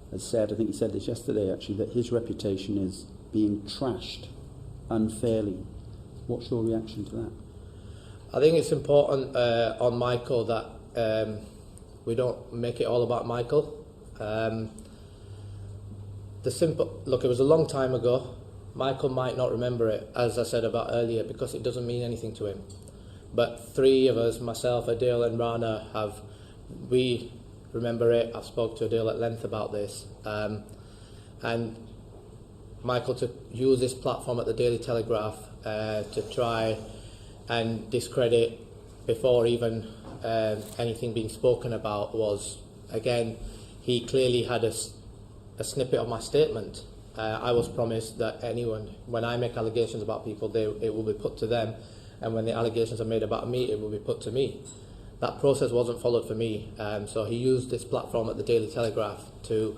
has said, I think he said this yesterday actually, that his reputation is being trashed unfairly. What's your reaction to that? I think it's important on Michael that we don't make it all about Michael. Look, it was a long time ago. Michael might not remember it, as I said about earlier, because it doesn't mean anything to him. But three of us, myself, Adele and Rana, we remember it. I've spoke to Adele at length about this. And Michael, to use this platform at the Daily Telegraph to try and discredit before even anything being spoken about was, again, he clearly had a snippet of my statement. I was promised that when I make allegations about people, it will be put to them, and when the allegations are made about me, it will be put to me. That process wasn't followed for me, so he used this platform at the Daily Telegraph to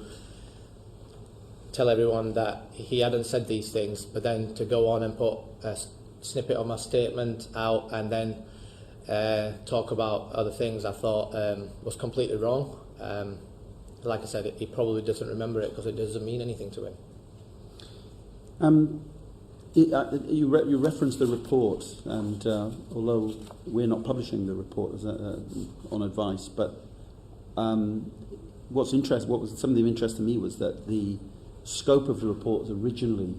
tell everyone that he hadn't said these things, but then to go on and put a snippet of my statement out and then talk about other things, I thought was completely wrong. Like I said, he probably doesn't remember it because it doesn't mean anything to him. You referenced the report, and although we're not publishing the report on advice, but what was something of interest to me was that the scope of the report originally,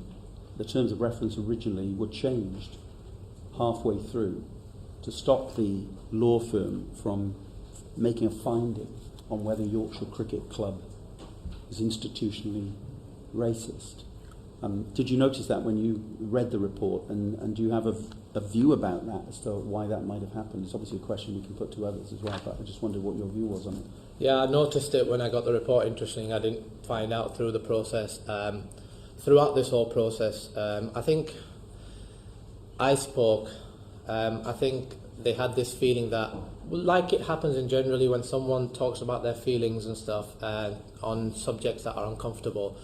the terms of reference originally, were changed halfway through to stop the law firm from making a finding on whether Yorkshire Cricket Club is institutionally racist. Did you notice that when you read the report, and do you have a view about that as to why that might have happened? It's obviously a question we can put to others as well, but I just wondered what your view was on it. Yeah, I noticed it when I got the report. Interesting, I didn't find out through the process. Throughout this whole process, I think I spoke. I think they had this feeling that, like it happens in generally when someone talks about their feelings and stuff on subjects that are uncomfortable,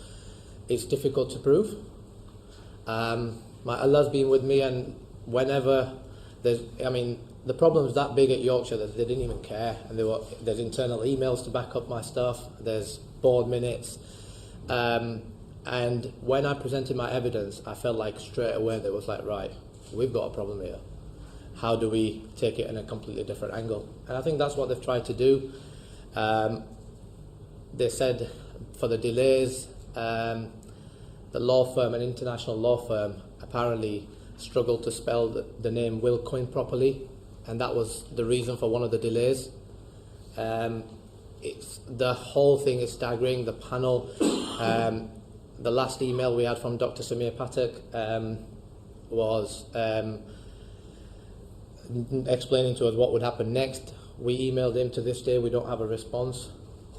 it's difficult to prove. My Allah's been with me, and whenever the problem's that big at Yorkshire that they didn't even care, and there's internal emails to back up my stuff, there's board minutes, and when I presented my evidence, I felt like straight away there was like, right, we've got a problem here. How do we take it in a completely different angle? And I think that's what they've tried to do. They said for the delays, the law firm, an international law firm, apparently struggled to spell the name Will Quinn properly, and that was the reason for one of the delays. The whole thing is staggering. The panel, the last email we had from Dr. Samir Patak was explaining to us what would happen next. We emailed him. To this day, we don't have a response.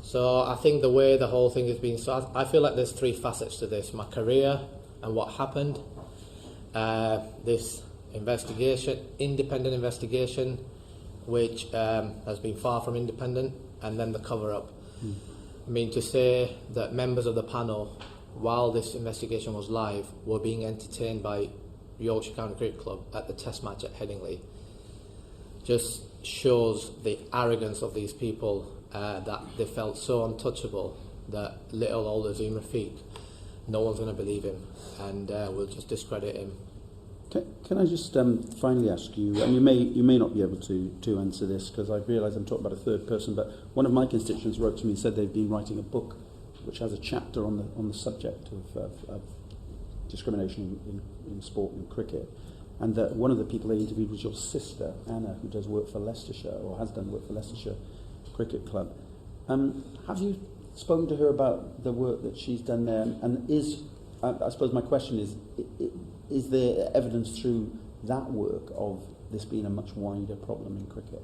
So I think the way the whole thing has been, so I feel like there's three facets to this: my career and what happened, this investigation, independent investigation, which has been far from independent, and then the cover-up. I mean, to say that members of the panel, while this investigation was live, were being entertained by Yorkshire County Cricket Club at the Test match at Headingley, just shows the arrogance of these people, that they felt so untouchable that little old Azeem Rafiq, no one's going to believe him, and will just discredit him. Can I just finally ask you, and you may not be able to answer this because I realise I'm talking about a third person, but one of my constituents wrote to me and said they've been writing a book which has a chapter on the subject of discrimination in sport and cricket, and that one of the people they interviewed was your sister Anna, who does work for Leicestershire, or has done work for Leicestershire Cricket Club. Have you spoken to her about the work that she's done there, and I suppose my question is there evidence through that work of this being a much wider problem in cricket?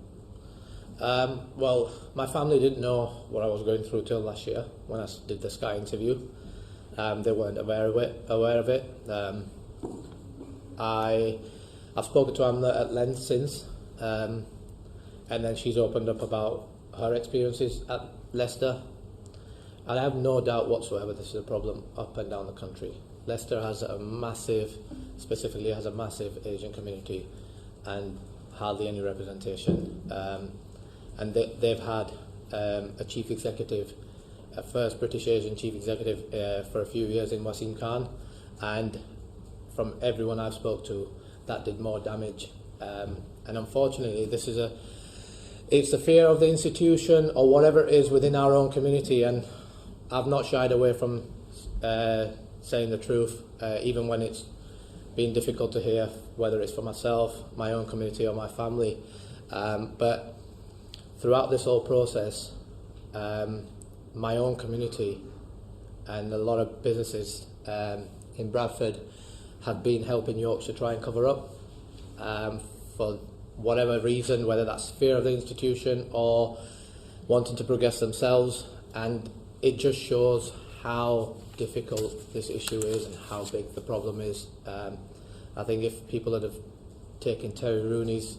Well, my family didn't know what I was going through till last year when I did the Sky interview. They weren't aware of it. I've spoken to Anna at length since, and then she's opened up about her experiences at Leicester. And I have no doubt whatsoever this is a problem up and down the country. Leicester has specifically has a massive Asian community and hardly any representation. And they've had a chief executive, a first British Asian chief executive for a few years in Wasim Khan, and from everyone I've spoke to, that did more damage. And unfortunately, it's the fear of the institution or whatever it is within our own community, and I've not shied away from saying the truth, even when it's been difficult to hear, whether it's for myself, my own community or my family. But throughout this whole process, my own community and a lot of businesses in Bradford have been helping Yorkshire try and cover up for whatever reason, whether that's fear of the institution or wanting to progress themselves, and it just shows how difficult this issue is and how big the problem is. I think if people had have taken Terry Rooney's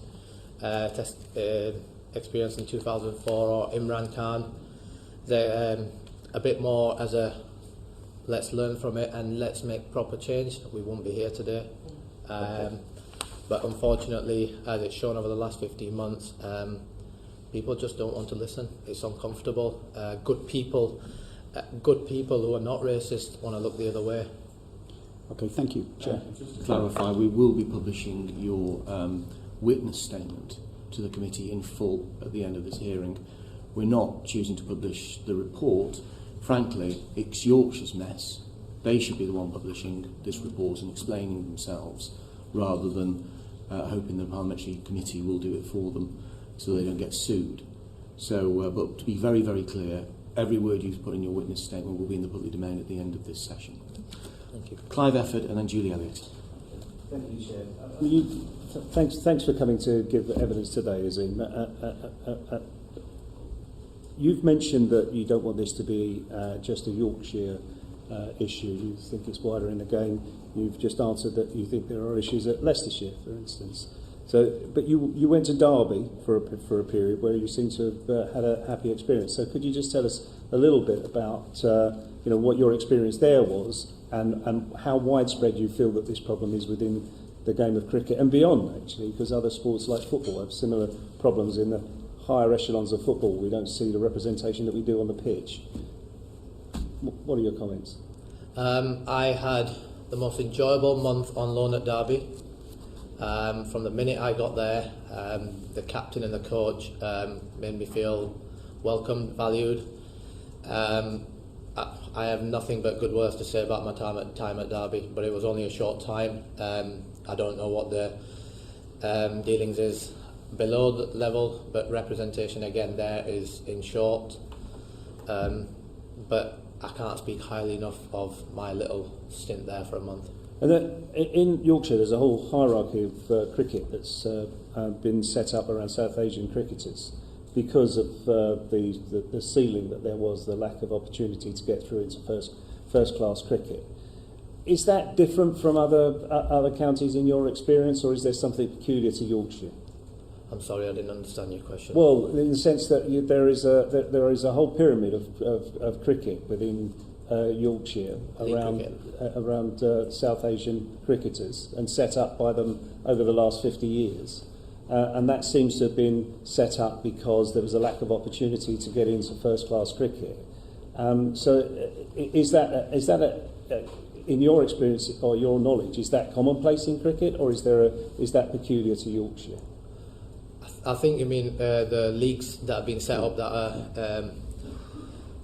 experience in 2004 or Imran Khan, they're a bit more as a let's learn from it and let's make proper change, we won't be here today. But unfortunately, as it's shown over the last 15 months, people just don't want to listen. It's uncomfortable. Good people who are not racist want to look the other way. Okay, thank you, Chair. Just to clarify, we will be publishing your witness statement to the committee in full at the end of this hearing. We're not choosing to publish the report. Frankly, it's Yorkshire's mess. They should be the one publishing this report and explaining themselves, rather than hoping the parliamentary committee will do it for them so they don't get sued. So, but to be very, very clear, every word you've put in your witness statement will be in the public domain at the end of this session. Thank you. Clive Efford and then Julie Elliott. Thank you, Chair. Thanks for coming to give evidence today, Azeem. You've mentioned that you don't want this to be just a Yorkshire issue. You think it's wider in the game. You've just answered that you think there are issues at Leicestershire, for instance. So, but you went to Derby for a period where you seem to have had a happy experience. So, could you just tell us a little bit about what your experience there was, and how widespread you feel that this problem is within the game of cricket and beyond, actually, because other sports like football have similar problems in the higher echelons of football. We don't see the representation that we do on the pitch. What are your comments? I had the most enjoyable month on loan at Derby. From the minute I got there, the captain and the coach made me feel welcomed, valued. I have nothing but good words to say about my time at Derby, but it was only a short time. I don't know what the dealings is below the level, but representation again there is in short. But I can't speak highly enough of my little stint there for a month. And in Yorkshire, there's a whole hierarchy of cricket that's been set up around South Asian cricketers because of the ceiling that there was, the lack of opportunity to get through into first-class cricket. Is that different from other counties in your experience, or is there something peculiar to Yorkshire? I'm sorry, I didn't understand your question. Well, in the sense that there is a whole pyramid of cricket within Yorkshire around South Asian cricketers, and set up by them over the last 50 years. and that seems to have been set up because there was a lack of opportunity to get into first-class cricket. Is that in your experience or your knowledge, is that commonplace in cricket, or is that peculiar to Yorkshire? I think you mean the leagues that have been set up that are.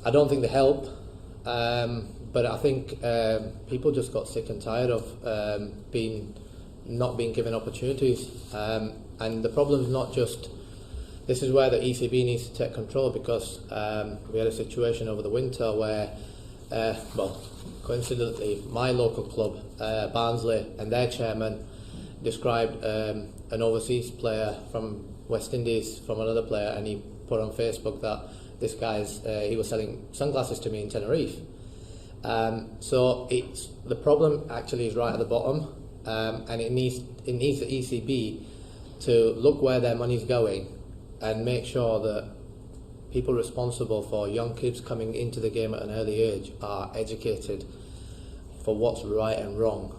I don't think they help, but I think people just got sick and tired of not being given opportunities. And the problem is not just. This is where the ECB needs to take control, because we had a situation over the winter where, coincidentally, my local club, Barnsley, and their chairman described an overseas player from West Indies from another player, and he put on Facebook that this guy's he was selling sunglasses to me in Tenerife. So the problem actually is right at the bottom, and it needs the ECB to look where their money's going and make sure that people responsible for young kids coming into the game at an early age are educated for what's right and wrong.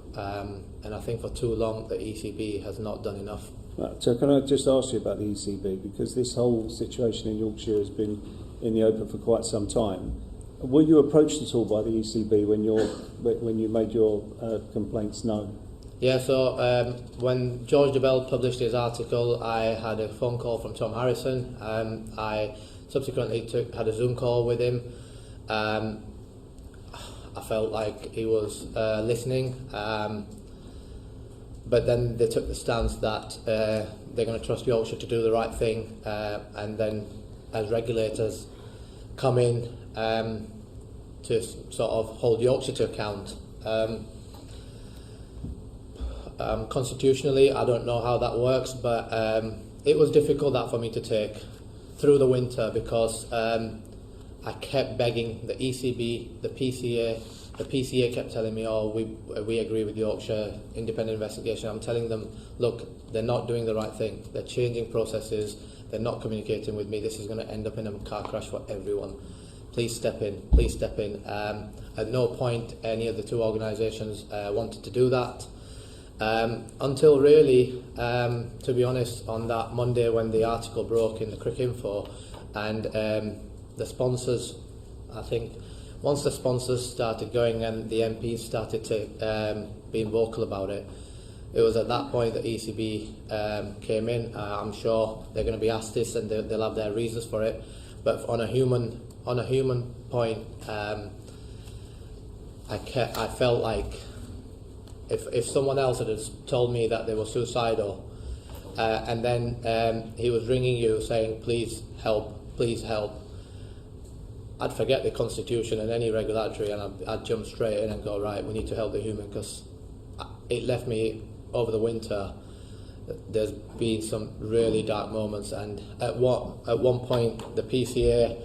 And I think for too long the ECB has not done enough. Right, so can I just ask you about the ECB, because this whole situation in Yorkshire has been in the open for quite some time. Were you approached at all by the ECB when you made your complaints known? Yeah, so when George Jupp published his article, I had a phone call from Tom Harrison. I subsequently had a Zoom call with him. I felt like he was listening, but then they took the stance that they're going to trust Yorkshire to do the right thing, and then as regulators come in to sort of hold Yorkshire to account. Constitutionally, I don't know how that works, but it was difficult that for me to take through the winter, because I kept begging the ECB, the PCA. The PCA kept telling me, "Oh, we agree with Yorkshire, independent investigation." I'm telling them, "Look, they're not doing the right thing. They're changing processes. They're not communicating with me. This is going to end up in a car crash for everyone. Please step in. Please step in." At no point any of the two organisations wanted to do that. Until really, to be honest, on that Monday when the article broke in the Cricket Info, and the sponsors, I think, once the sponsors started going and the MPs started to being vocal about it, it was at that point that ECB came in. I'm sure they're going to be asked this, and they'll have their reasons for it. But on a human point, I felt like if someone else had told me that they were suicidal, and then he was ringing you saying, please help, I'd forget the Constitution and any regulatory, and I'd jump straight in and go, right, we need to help the human, because it left me over the winter. There's been some really dark moments, and at one point the PCA,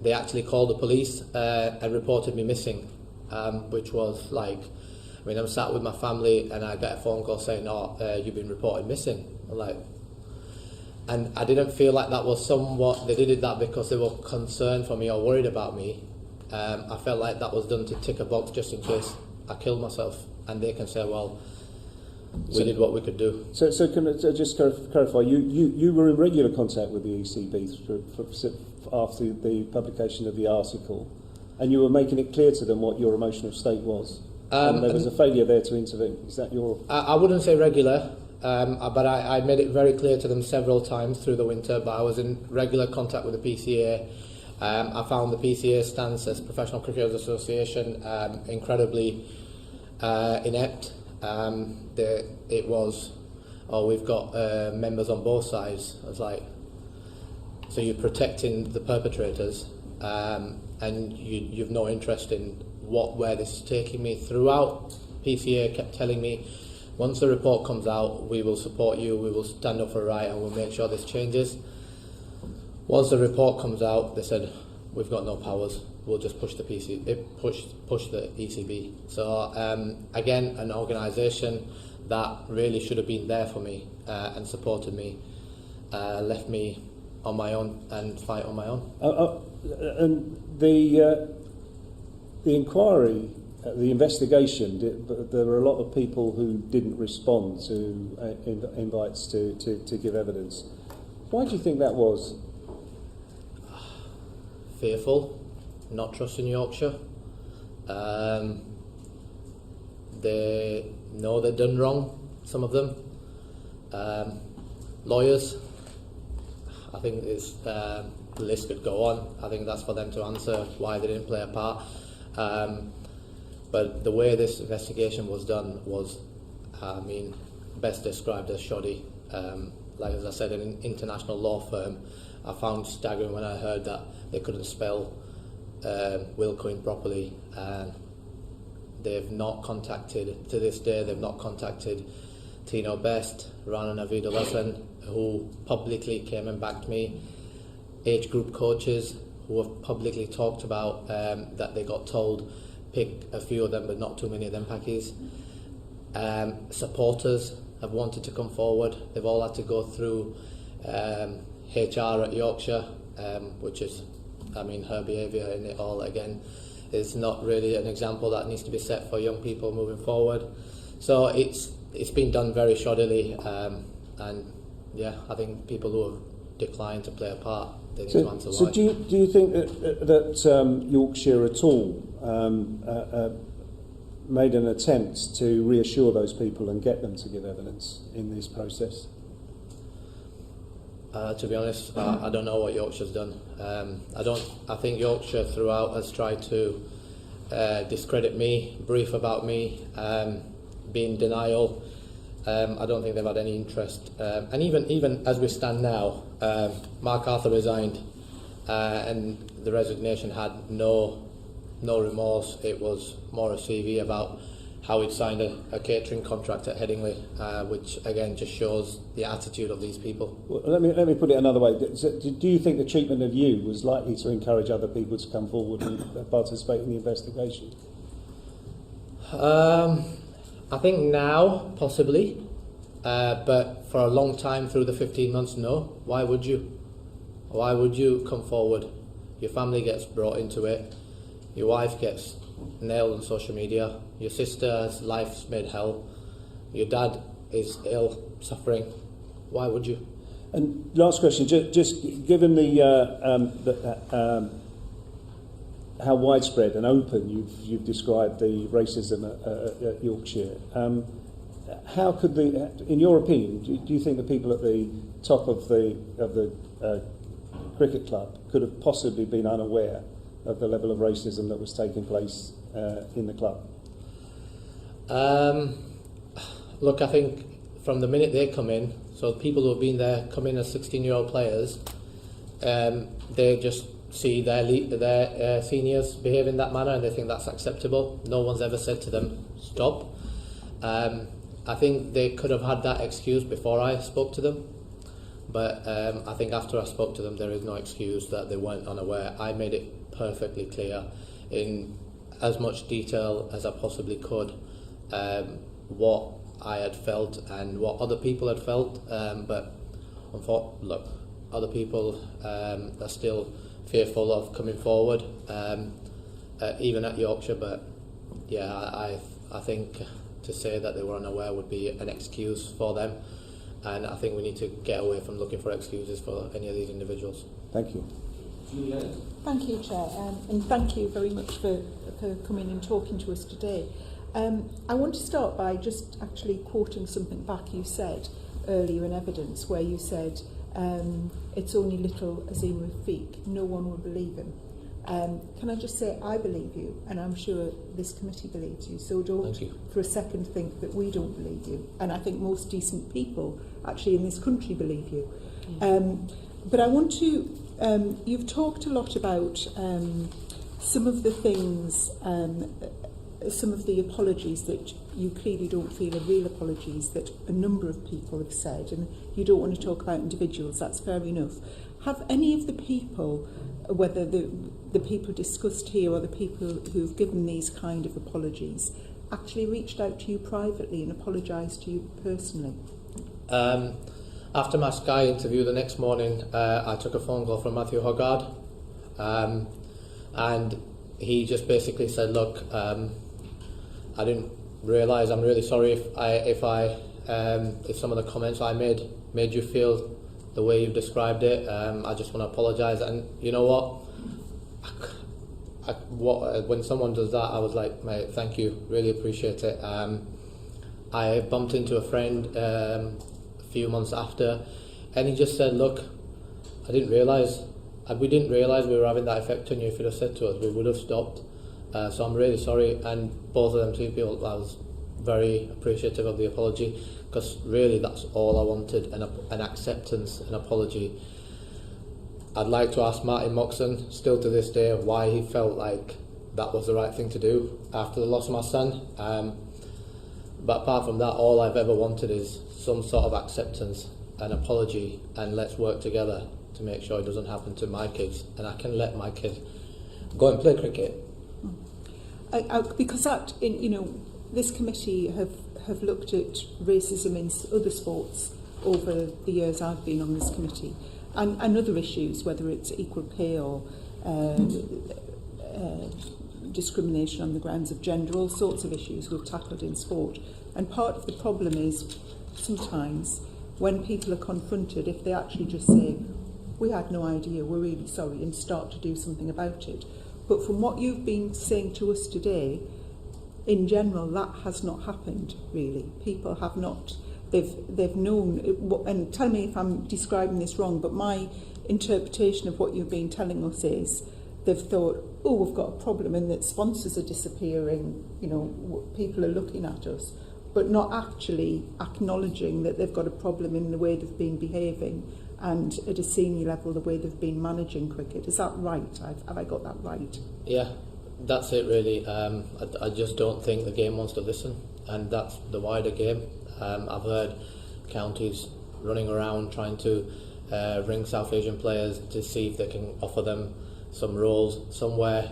they actually called the police and reported me missing, which was like, I mean, I'm sat with my family and I get a phone call saying, "Oh, you've been reported missing." I'm like, and I didn't feel like that was somewhat, they did that because they were concerned for me or worried about me. I felt like that was done to tick a box just in case I killed myself, and they can say, well, we did what we could do. So can I just clarify, you were in regular contact with the ECB after the publication of the article, and you were making it clear to them what your emotional state was, and there was a failure there to intervene. Is that your... I wouldn't say regular, but I made it very clear to them several times through the winter, but I was in regular contact with the PCA. I found the PCA stance as Professional Cricketers Association incredibly inept. It was, oh, we've got members on both sides. I was like, so you're protecting the perpetrators, and you've no interest in where this is taking me. Throughout, PCA kept telling me, once the report comes out, we will support you, we will stand up for right, and we'll make sure this changes. Once the report comes out, they said, we've got no powers, we'll just push the push the ECB. So again, an organisation that really should have been there for me and supported me, left me on my own and fight on my own. And the inquiry the investigation, there were a lot of people who didn't respond to invites to give evidence. Why do you think that was? Fearful, not trusting Yorkshire. They know they've done wrong, some of them. Lawyers, I think it's, the list could go on. I think that's for them to answer why they didn't play a part. But the way this investigation was done was, best described as shoddy. Like as I said, an international law firm. I found staggering when I heard that they couldn't spell Wilcoin properly. They've not contacted, to this day, they've not contacted Tino Best, Rana Navid Alasan, who publicly came and backed me. Age group coaches who have publicly talked about that they got told pick a few of them but not too many of them packies. Supporters have wanted to come forward. They've all had to go through HR at Yorkshire, which is, her behaviour in it all again is not really an example that needs to be set for young people moving forward. So it's been done very shoddily, and yeah, I think people who have declined to play a part, they need to answer why. So do you think that Yorkshire at all made an attempt to reassure those people and get them to give evidence in this process? To be honest, I don't know what Yorkshire's done. I think Yorkshire throughout has tried to discredit me, brief about me, be in denial. I don't think they've had any interest. And even as we stand now, Mark Arthur resigned, and the resignation had no remorse. It was more a CV about how he'd signed a catering contract at Headingley, which again just shows the attitude of these people. Well, let me put it another way. Do you think the treatment of you was likely to encourage other people to come forward and participate in the investigation? I think now, possibly, but for a long time through the 15 months, no. Why would you? Why would you come forward? Your family gets brought into it. Your wife gets nailed on social media. Your sister's life's made hell. Your dad is ill, suffering. Why would you? And last question, just given how widespread and open you've described the racism at Yorkshire, how could in your opinion, do you think the people at the top of the cricket club could have possibly been unaware of the level of racism that was taking place in the club? Look, I think from the minute they come in, so people who have been there come in as 16-year-old players, they just see their seniors behave in that manner and they think that's acceptable. No one's ever said to them, stop. I think they could have had that excuse before I spoke to them, but I think after I spoke to them there is no excuse that they weren't unaware. I made it perfectly clear in as much detail as I possibly could what I had felt and what other people had felt, but look, other people are still fearful of coming forward, even at Yorkshire, but yeah, I think to say that they were unaware would be an excuse for them, and I think we need to get away from looking for excuses for any of these individuals. Thank you. Julian. Thank you, Chair, and thank you very much for coming and talking to us today. I want to start by just actually quoting something back you said earlier in evidence, where you said, it's only little Azeem Rafiq, no one will believe him. Can I just say, I believe you, and I'm sure this committee believes you, so don't for a second think that we don't believe you. And I think most decent people actually in this country believe you. But I want to, you've talked a lot about some of the things, some of the apologies that you clearly don't feel are real apologies that a number of people have said, and you don't want to talk about individuals, that's fair enough. Have any of the people, whether the people discussed here or the people who've given these kind of apologies, actually reached out to you privately and apologised to you personally? After my Sky interview the next morning, I took a phone call from Matthew Hoggard, and he just basically said, look, I didn't realise. I'm really sorry if some of the comments I made you feel the way you've described it. I just want to apologise. And you know what? When someone does that, I was like, mate, thank you, really appreciate it. I bumped into a friend a few months after, and he just said, look, we didn't realise we were having that effect on you. If you'd have said to us, we would have stopped. So I'm really sorry, and both of them two people, I was very appreciative of the apology, because really that's all I wanted, an acceptance, an apology. I'd like to ask Martin Moxon, still to this day, why he felt like that was the right thing to do after the loss of my son. But apart from that, all I've ever wanted is some sort of acceptance, an apology, and let's work together to make sure it doesn't happen to my kids, and I can let my kid go and play cricket. Because that, this committee have looked at racism in other sports over the years I've been on this committee, and other issues, whether it's equal pay or discrimination on the grounds of gender, all sorts of issues we've tackled in sport. And part of the problem is sometimes when people are confronted, if they actually just say, we had no idea, we're really sorry, and start to do something about it. But from what you've been saying to us today, in general, that has not happened, really. People have not, they've known, and tell me if I'm describing this wrong, but my interpretation of what you've been telling us is they've thought, oh, we've got a problem, and that sponsors are disappearing, people are looking at us, but not actually acknowledging that they've got a problem in the way they've been behaving, and at a senior level, the way they've been managing cricket. Is that right? Have I got that right? Yeah, that's it really. I just don't think the game wants to listen, and that's the wider game. I've heard counties running around trying to ring South Asian players to see if they can offer them some roles somewhere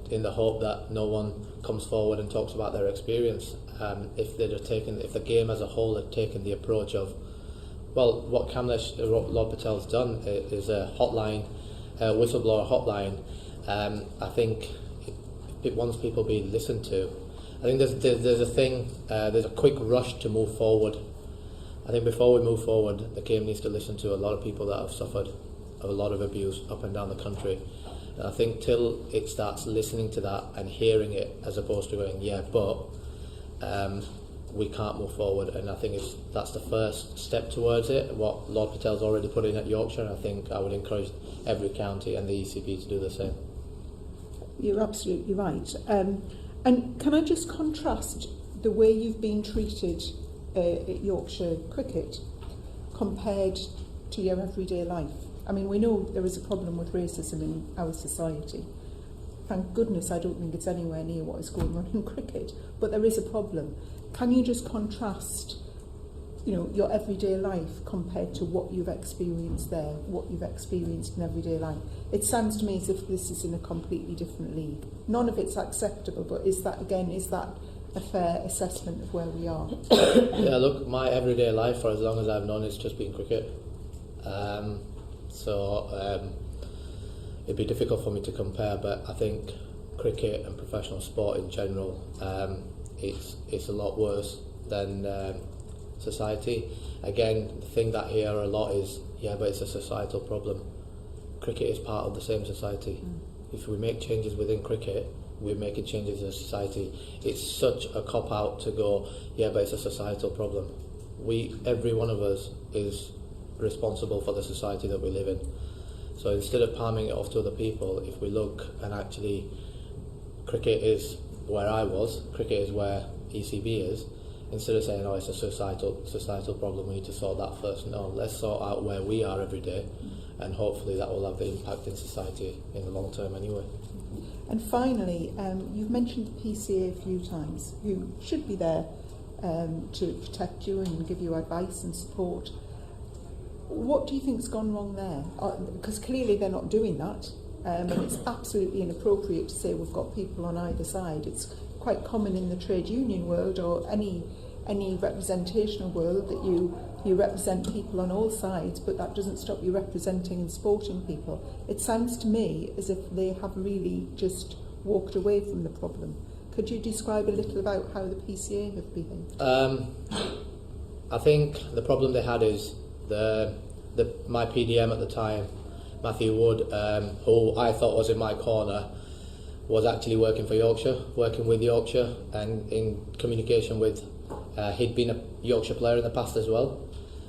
in the hope that no one comes forward and talks about their experience. If the game as a whole had taken the approach of, well, what Lord Patel's done is a hotline, a whistleblower hotline. I think it wants people being listened to. I think there's a quick rush to move forward. I think before we move forward, the game needs to listen to a lot of people that have suffered a lot of abuse up and down the country. And I think till it starts listening to that and hearing it, as opposed to going, yeah, but we can't move forward. And I think that's the first step towards it, what Lord Patel's already put in at Yorkshire, and I think I would encourage every county and the ECB to do the same. You're absolutely right. And can I just contrast the way you've been treated at Yorkshire cricket compared to your everyday life? I mean, we know there is a problem with racism in our society. Thank goodness I don't think it's anywhere near what is going on in cricket, but there is a problem. Can you just contrast, your everyday life compared to what you've experienced there, what you've experienced in everyday life? It sounds to me as if this is in a completely different league. None of it's acceptable, but is that a fair assessment of where we are? Yeah, look, my everyday life for as long as I've known it's just been cricket. It'd be difficult for me to compare, but I think cricket and professional sport in general, it's a lot worse than society. Again, the thing that I hear a lot is, yeah, but it's a societal problem. Cricket is part of the same society. If we make changes within cricket, we're making changes in society. It's such a cop-out to go, yeah, but it's a societal problem. Every one of us is responsible for the society that we live in. So instead of palming it off to other people, if we look and actually, cricket is where I was, cricket is where ECB is, instead of saying, oh, it's a societal problem, we need to sort that first. No, let's sort out where we are every day, and hopefully that will have the impact in society in the long term anyway. And finally, you've mentioned the PCA a few times, who should be there to protect you and give you advice and support. What do you think's gone wrong there? Because clearly they're not doing that, and it's absolutely inappropriate to say we've got people on either side. It's quite common in the trade union world or any representational world that you represent people on all sides, but that doesn't stop you representing and supporting people. It sounds to me as if they have really just walked away from the problem. Could you describe a little about how the PCA have behaved? I think the problem they had is my PDM at the time, Matthew Wood, who I thought was in my corner, was actually working for Yorkshire, working with Yorkshire, and in communication with. He'd been a Yorkshire player in the past as well,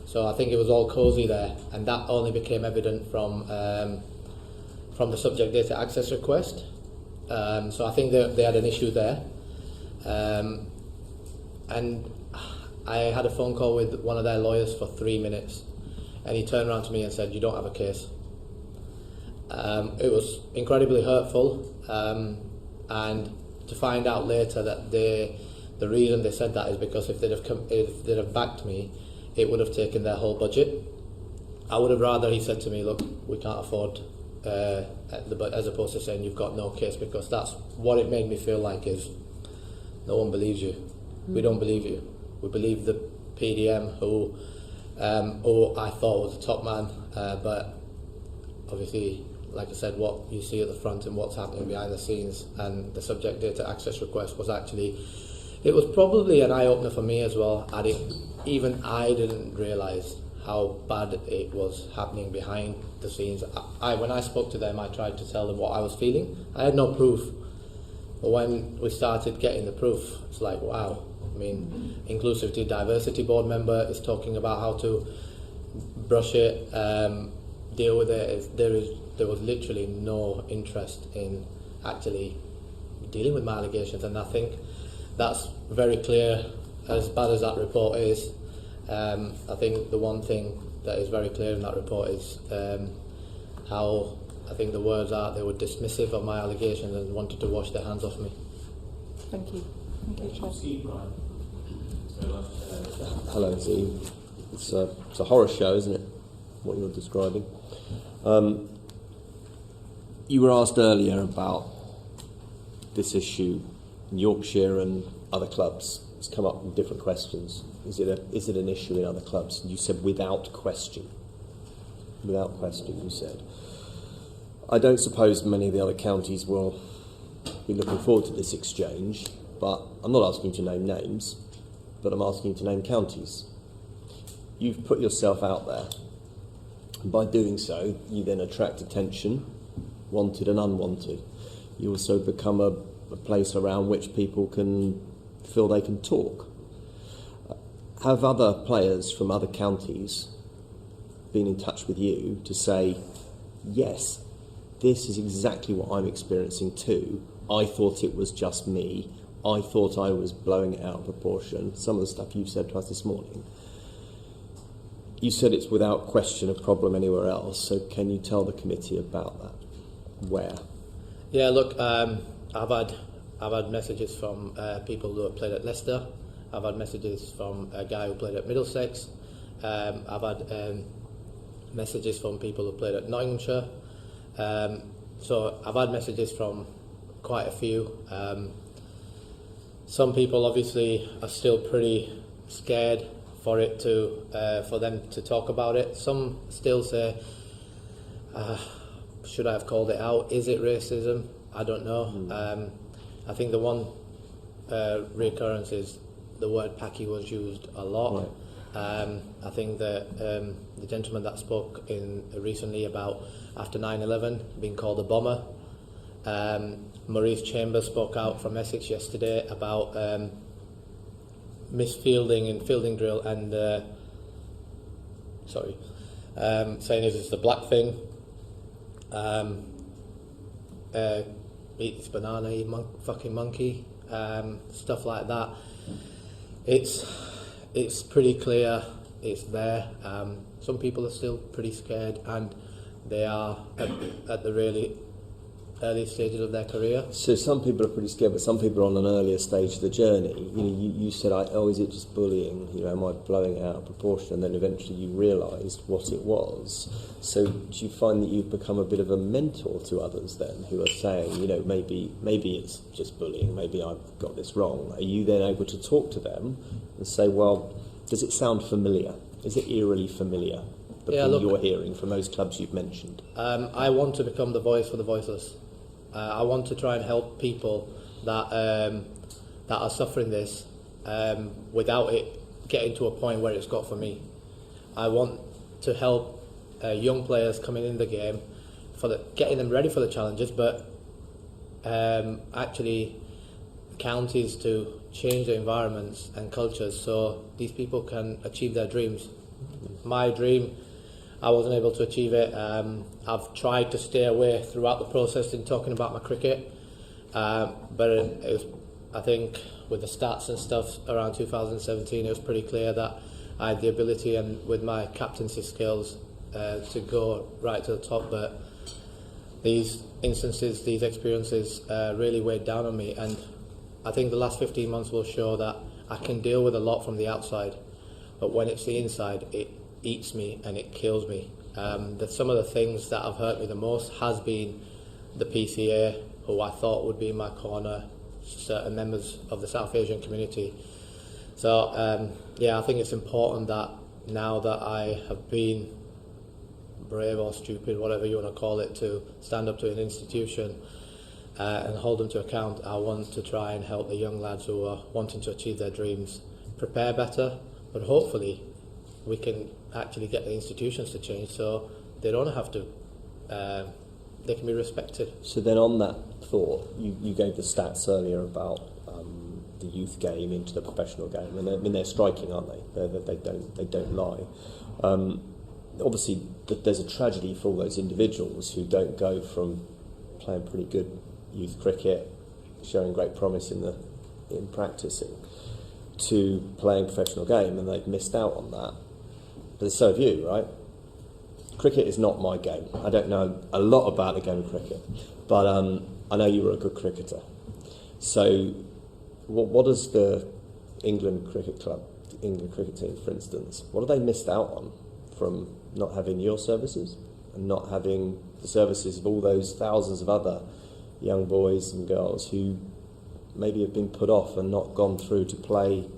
so I think it was all cosy there, and that only became evident from the subject data access request. So I think they had an issue there, and I had a phone call with one of their lawyers for 3 minutes, and he turned around to me and said, "You don't have a case." It was incredibly hurtful, and to find out later that the reason they said that is because if they'd have backed me, it would have taken their whole budget. I would have rather he said to me, "Look, we can't afford," as opposed to saying you've got no case, because that's what it made me feel like is no one believes you. We don't believe you. We believe the PDM who I thought was a top man, but obviously, like I said, what you see at the front and what's happening behind the scenes, and the subject data access request was actually, it was probably an eye-opener for me as well. Even I didn't realise how bad it was happening behind the scenes. When I spoke to them, I tried to tell them what I was feeling. I had no proof. But when we started getting the proof, it's like, wow. I mean, Inclusivity Diversity Board member is talking about how to brush it, deal with it. There was literally no interest in actually dealing with my allegations, and I think that's very clear. As bad as that report is, I think the one thing that is very clear in that report is how, I think the words are, they were dismissive of my allegations and wanted to wash their hands off me. Thank you. Thank you, Chair. Hello, Azeem. It's a horror show, isn't it, what you're describing? You were asked earlier about this issue in Yorkshire and other clubs. It's come up in different questions. Is it an issue in other clubs? And you said without question. Without question, you said. I don't suppose many of the other counties will be looking forward to this exchange, but I'm not asking you to name names, but I'm asking you to name counties. You've put yourself out there, and by doing so, you then attract attention, wanted and unwanted. You also become a place around which people can feel they can talk. Have other players from other counties been in touch with you to say, yes, this is exactly what I'm experiencing too. I thought it was just me. I thought I was blowing it out of proportion. Some of the stuff you've said to us this morning. You said it's without question a problem anywhere else, so can you tell the committee about that? Where? Yeah, look, I've had messages from people who have played at Leicester. I've had messages from a guy who played at Middlesex. I've had messages from people who played at Nottinghamshire. So I've had messages from quite a few. Some people obviously are still pretty scared for them to talk about it. Some still say, should I have called it out? Is it racism? I don't know. I think the one recurrence is the word Paki was used a lot. Right. I think that the gentleman that spoke recently about after 9/11 being called a bomber. Maurice Chambers spoke out from Essex yesterday about misfielding and fielding drill and saying it's a black thing. Eat this banana, you fucking monkey. Stuff like that. It's pretty clear. It's there. Some people are still pretty scared, and they are at the really early stages of their career. So some people are pretty scared, but some people are on an earlier stage of the journey. You said, is it just bullying? Am I blowing it out of proportion? And then eventually you realised what it was. So do you find that you've become a bit of a mentor to others then, who are saying, maybe it's just bullying, maybe I've got this wrong? Are you then able to talk to them and say, well, does it sound familiar? Is it eerily familiar, the thing you're hearing from those clubs you've mentioned? I want to become the voice for the voiceless. I want to try and help people that are suffering this without it getting to a point where it's got for me. I want to help young players coming in the game getting them ready for the challenges, but actually counties to change the environments and cultures so these people can achieve their dreams. My dream, I wasn't able to achieve it. I've tried to stay away throughout the process in talking about my cricket, but it was, I think with the stats and stuff around 2017, it was pretty clear that I had the ability and with my captaincy skills to go right to the top, but these instances, these experiences really weighed down on me, and I think the last 15 months will show that I can deal with a lot from the outside, but when it's the inside, it eats me and it kills me. Some of the things that have hurt me the most has been the PCA, who I thought would be in my corner, certain members of the South Asian community. So yeah, I think it's important that now that I have been brave or stupid, whatever you want to call it, to stand up to an institution and hold them to account, I want to try and help the young lads who are wanting to achieve their dreams prepare better, but hopefully we can actually get the institutions to change so they don't have to, they can be respected. So then on that thought, you gave the stats earlier about the youth game into the professional game, and I mean they're striking, aren't they? They don't lie. Obviously, there's a tragedy for all those individuals who don't go from playing pretty good youth cricket, showing great promise in practicing, to playing professional game, and they've missed out on that. But so have you, right? Cricket is not my game. I don't know a lot about the game of cricket, but I know you were a good cricketer. So what does the England cricket club, the England cricket team, for instance, what have they missed out on from not having your services and not having the services of all those thousands of other young boys and girls who maybe have been put off and not gone through to play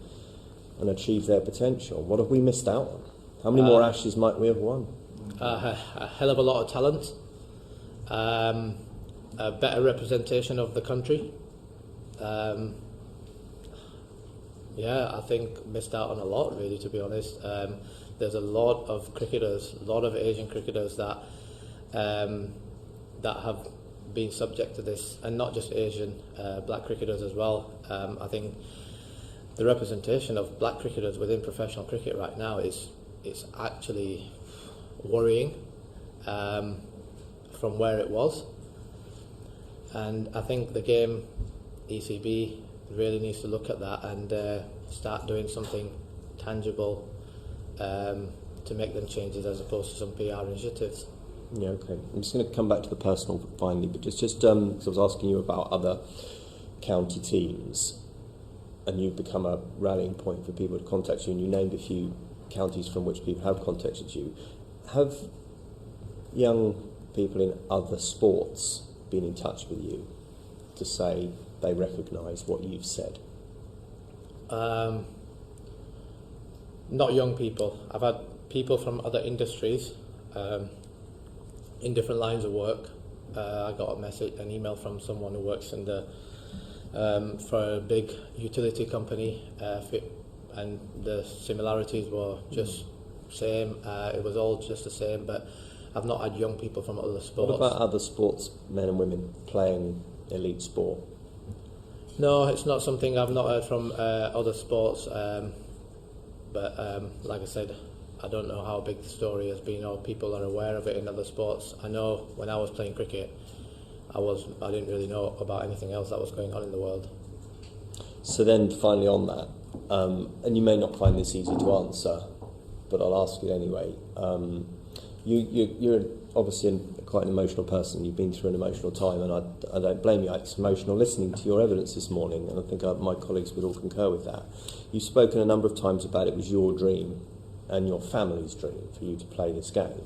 and achieve their potential? What have we missed out on? How many more Ashes might we have won? A hell of a lot of talent, a better representation of the country. Yeah, I think missed out on a lot, really, to be honest. There's a lot of cricketers, a lot of Asian cricketers that have been subject to this, and not just Asian, black cricketers as well. I think the representation of black cricketers within professional cricket right now is actually worrying from where it was, and I think the game, ECB, really needs to look at that and start doing something tangible to make them changes as opposed to some PR initiatives. Yeah, okay. I'm just going to come back to the personal finally, but just because I was asking you about other county teams, and you've become a rallying point for people to contact you, and you named a few counties from which people have contacted you. Have young people in other sports been in touch with you to say they recognise what you've said? Not young people. I've had people from other industries in different lines of work. I got an email from someone who works in for a big utility company, and the similarities were just same. It was all just the same, but I've not had young people from other sports. What about other sports, men and women playing elite sport? No, it's not something I've not heard from other sports, but like I said, I don't know how big the story has been or people are aware of it in other sports. I know when I was playing cricket, I didn't really know about anything else that was going on in the world. So then finally on that, and you may not find this easy to answer, but I'll ask you anyway. You're obviously quite an emotional person. You've been through an emotional time, and I don't blame you. It's emotional listening to your evidence this morning, and I think my colleagues would all concur with that. You've spoken a number of times about it was your dream and your family's dream for you to play this game.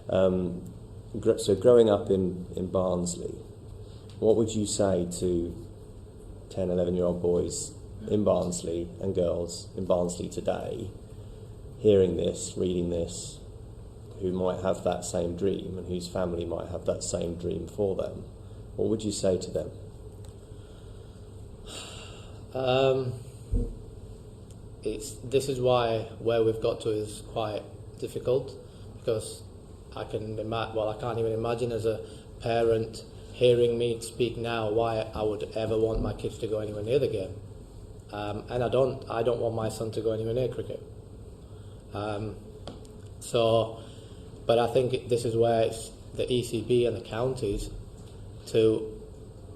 So growing up in Barnsley, what would you say to 10, 11-year-old boys in Barnsley and girls in Barnsley today, hearing this, reading this, who might have that same dream and whose family might have that same dream for them? What would you say to them? This is why where we've got to is quite difficult, because I can't even imagine as a parent hearing me speak now why I would ever want my kids to go anywhere near the game, and I don't want my son to go anywhere near cricket. But I think this is where it's the ECB and the counties to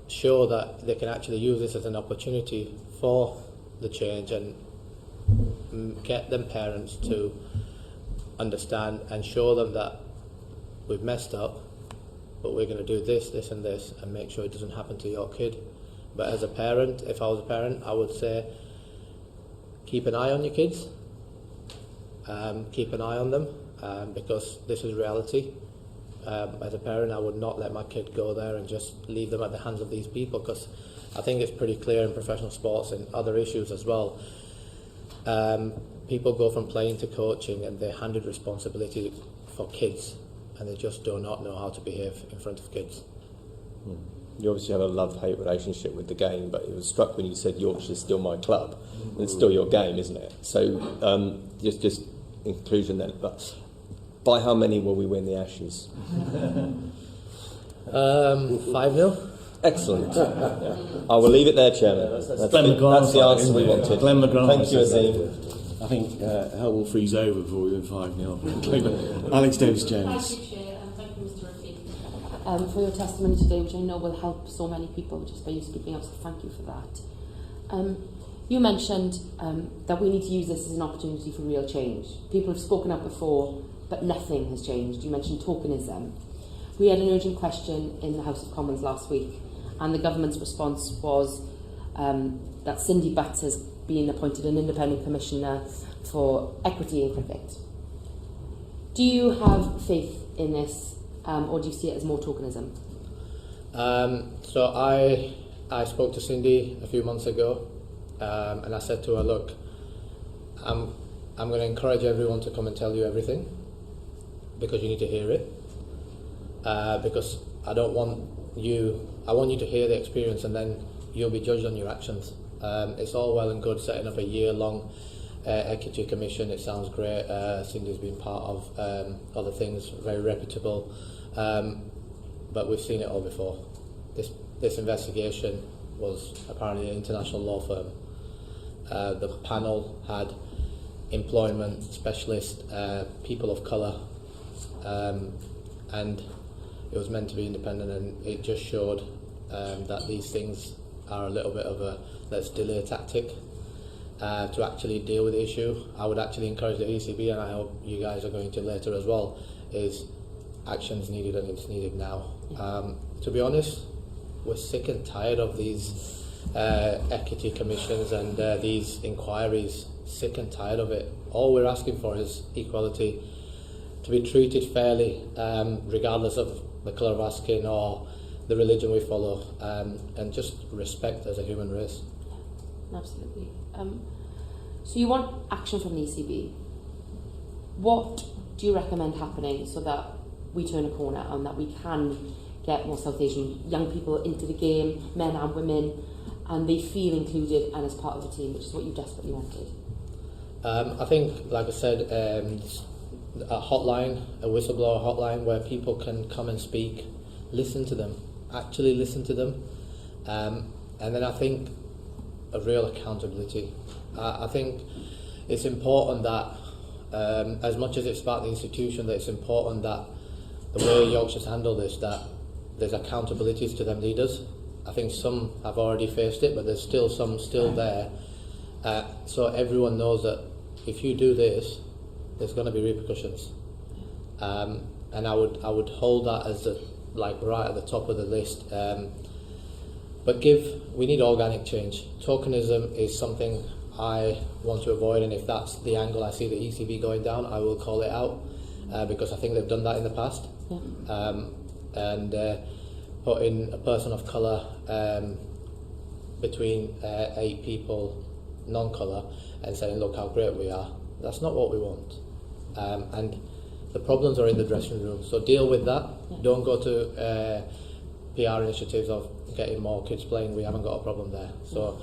show that they can actually use this as an opportunity for the change and get them parents to understand and show them that we've messed up, but we're going to do this, this and this and make sure it doesn't happen to your kid. But as a parent, if I was a parent, I would say keep an eye on your kids, keep an eye on them, because this is reality. As a parent, I would not let my kid go there and just leave them at the hands of these people, because I think it's pretty clear in professional sports and other issues as well. People go from playing to coaching and they're handed responsibility for kids, and they just do not know how to behave in front of kids. You obviously have a love-hate relationship with the game, but it was struck when you said Yorkshire's still my club. It's still your game, isn't it? So just in conclusion then, but by how many will we win the Ashes? 5-0. Excellent. I will leave it there, Chairman. That's the answer we wanted. Thank you, Azeem. I think hell will freeze over before we win 5-0. Alex Davis-Jones. Thank you, Chair, and thank you, Mr. Rafiq, for your testimony today, which I know will help so many people just by you speaking up, so thank you for that. You mentioned that we need to use this as an opportunity for real change. People have spoken up before, but nothing has changed. You mentioned tokenism. We had an urgent question in the House of Commons last week, and the government's response was that Cindy Butts has been appointed an independent commissioner for equity in cricket. Do you have faith in this, or do you see it as more tokenism? So I spoke to Cindy a few months ago, and I said to her, look, I'm going to encourage everyone to come and tell you everything, because you need to hear it, because I want you to hear the experience, and then you'll be judged on your actions. It's all well and good setting up a year-long equity commission. It sounds great. Cindy's been part of other things, very reputable, but we've seen it all before. This investigation was apparently an international law firm. The panel had employment specialists, people of colour, and it was meant to be independent, and it just showed that these things are a little bit of a let's delay tactic to actually deal with the issue. I would actually encourage the ECB, and I hope you guys are going to later as well, is action's needed, and it's needed now. To be honest, we're sick and tired of these equity commissions and these inquiries, sick and tired of it. All we're asking for is equality, to be treated fairly, regardless of the colour of our skin or the religion we follow, and just respect as a human race. Absolutely. So you want action from the ECB. What do you recommend happening so that we turn a corner and that we can get more South Asian young people into the game, men and women, and they feel included and as part of the team, which is what you desperately wanted? I think, like I said, a hotline, a whistleblower hotline where people can come and speak, listen to them, actually listen to them, and then I think a real accountability. I think it's important that, as much as it's about the institution, that it's important that the way Yorkshire's handled this, that there's accountabilities to them leaders. I think some have already faced it, but there's still some there. So everyone knows that if you do this, there's going to be repercussions. And I would hold that as right at the top of the list. But we need organic change. Tokenism is something I want to avoid, and if that's the angle I see the ECB going down, I will call it out, because I think they've done that in the past. And putting a person of colour between 8 people, non-colour, and saying, look how great we are, that's not what we want. And the problems are in the dressing room, so deal with that. Don't go to PR initiatives of getting more kids playing. We haven't got a problem there. So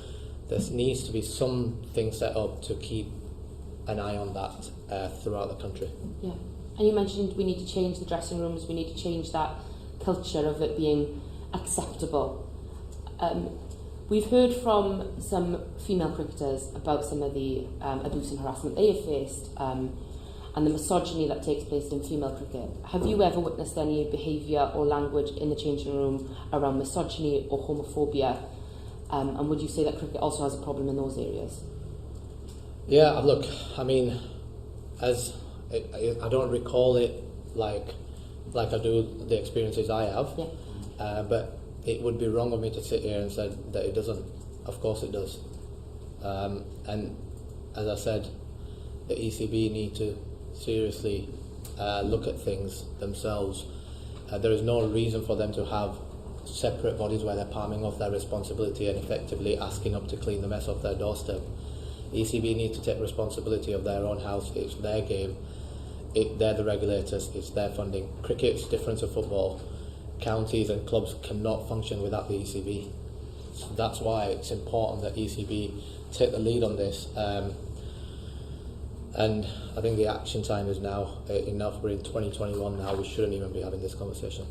there needs to be something set up to keep an eye on that throughout the country. Yeah. And you mentioned we need to change the dressing rooms, we need to change that culture of it being acceptable. We've heard from some female cricketers about some of the abuse and harassment they have faced and the misogyny that takes place in female cricket. Have you ever witnessed any behaviour or language in the changing room around misogyny or homophobia? And would you say that cricket also has a problem in those areas? Yeah, look, I mean, I don't recall it like I do the experiences I have, but it would be wrong of me to sit here and say that it doesn't. Of course it does. And as I said, the ECB need to seriously look at things themselves. There is no reason for them to have separate bodies where they're palming off their responsibility and effectively asking up to clean the mess off their doorstep. ECB need to take responsibility of their own house. It's their game. They're the regulators. It's their funding. Cricket's different to football. Counties and clubs cannot function without the ECB. So that's why it's important that ECB take the lead on this. And I think the action time is now enough. We're in 2021 now. We shouldn't even be having this conversation.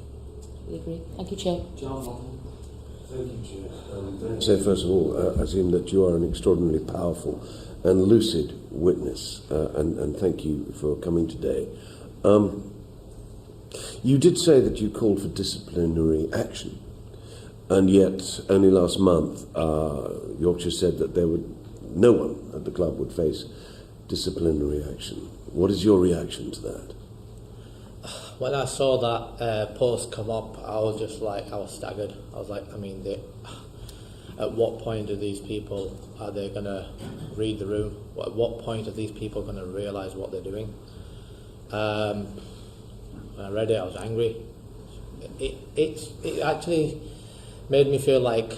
We agree. Thank you, Chair. John. Thank you, Chair. Say first of all, Azeem, that you are an extraordinarily powerful and lucid witness, and thank you for coming today. You did say that you called for disciplinary action, and yet only last month Yorkshire said that no one at the club would face disciplinary action. What is your reaction to that? When I saw that post come up, I was staggered. I was like, I mean, at what point are these people, are they going to read the room? At what point are these people going to realise what they're doing? When I read it, I was angry. It actually made me feel like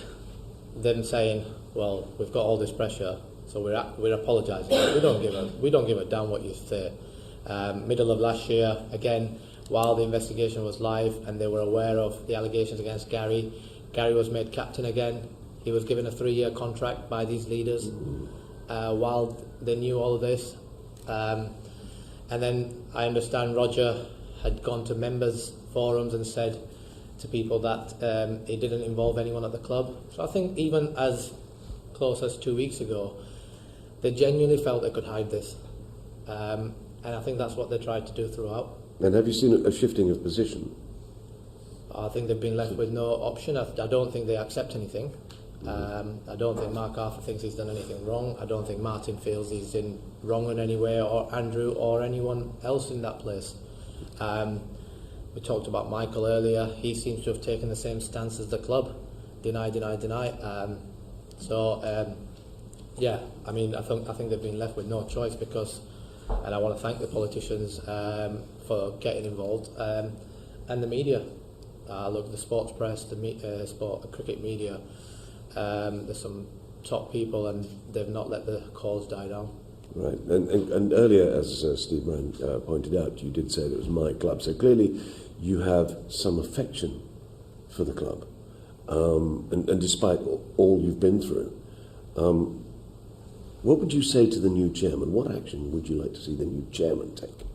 them saying, well, we've got all this pressure, so we're apologising. We don't give a damn what you say. Middle of last year, again, while the investigation was live and they were aware of the allegations against Gary was made captain again. He was given a 3-year contract by these leaders while they knew all of this. And then I understand Roger had gone to members' forums and said to people that it didn't involve anyone at the club. So I think even as close as 2 weeks ago, they genuinely felt they could hide this. And I think that's what they tried to do throughout. And have you seen a shifting of position? I think they've been left with no option. I don't think they accept anything. I don't think Mark Arthur thinks he's done anything wrong. I don't think Martin feels he's in wrong in any way, or Andrew, or anyone else in that place. We talked about Michael earlier. He seems to have taken the same stance as the club. Deny. Yeah, I mean, I think they've been left with no choice because, and I want to thank the politicians for getting involved, and the media. Look, the sports press, the cricket media, there's some top people and they've not let the cause die down. Right, and earlier, as Steve Brennan pointed out, you did say that it was my club, so clearly you have some affection for the club, and despite all you've been through, what would you say to the new chairman? What action would you like to see the new chairman take?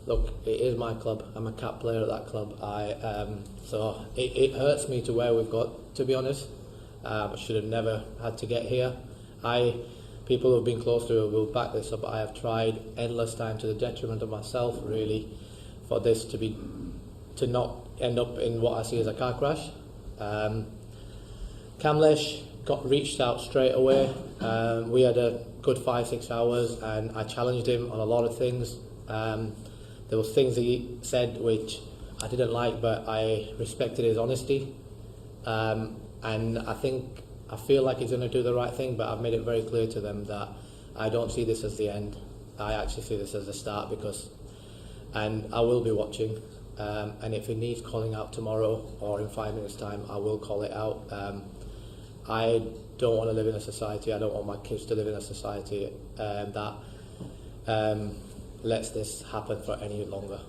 Look, it is my club. I'm a cap player at that club. So it hurts me to where we've got, to be honest. I should have never had to get here. People who have been close to it will back this up. I have tried endless time to the detriment of myself, really, for this to not end up in what I see as a car crash. Kamlesh got reached out straight away. We had a good 5-6 hours, and I challenged him on a lot of things. There was things he said which I didn't like, but I respected his honesty. And I feel like he's going to do the right thing, but I've made it very clear to them that I don't see this as the end. I actually see this as the start, and I will be watching. And if it needs calling out tomorrow or in 5 minutes' time, I will call it out. I don't want to live in a society, I don't want my kids to live in a society that lets this happen for any longer.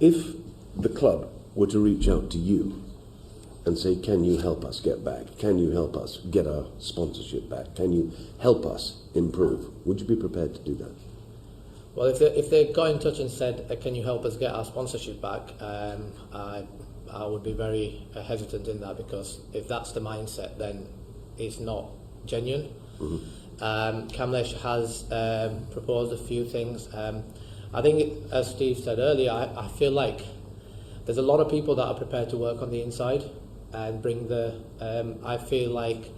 If the club were to reach out to you and say, can you help us get back? Can you help us get our sponsorship back? Can you help us improve? Would you be prepared to do that? Well, if they got in touch and said, can you help us get our sponsorship back, I would be very hesitant in that, because if that's the mindset, then it's not genuine. Kamlesh has proposed a few things. I think, as Steve said earlier, I feel like there's a lot of people that are prepared to work on the inside and bring the... I feel like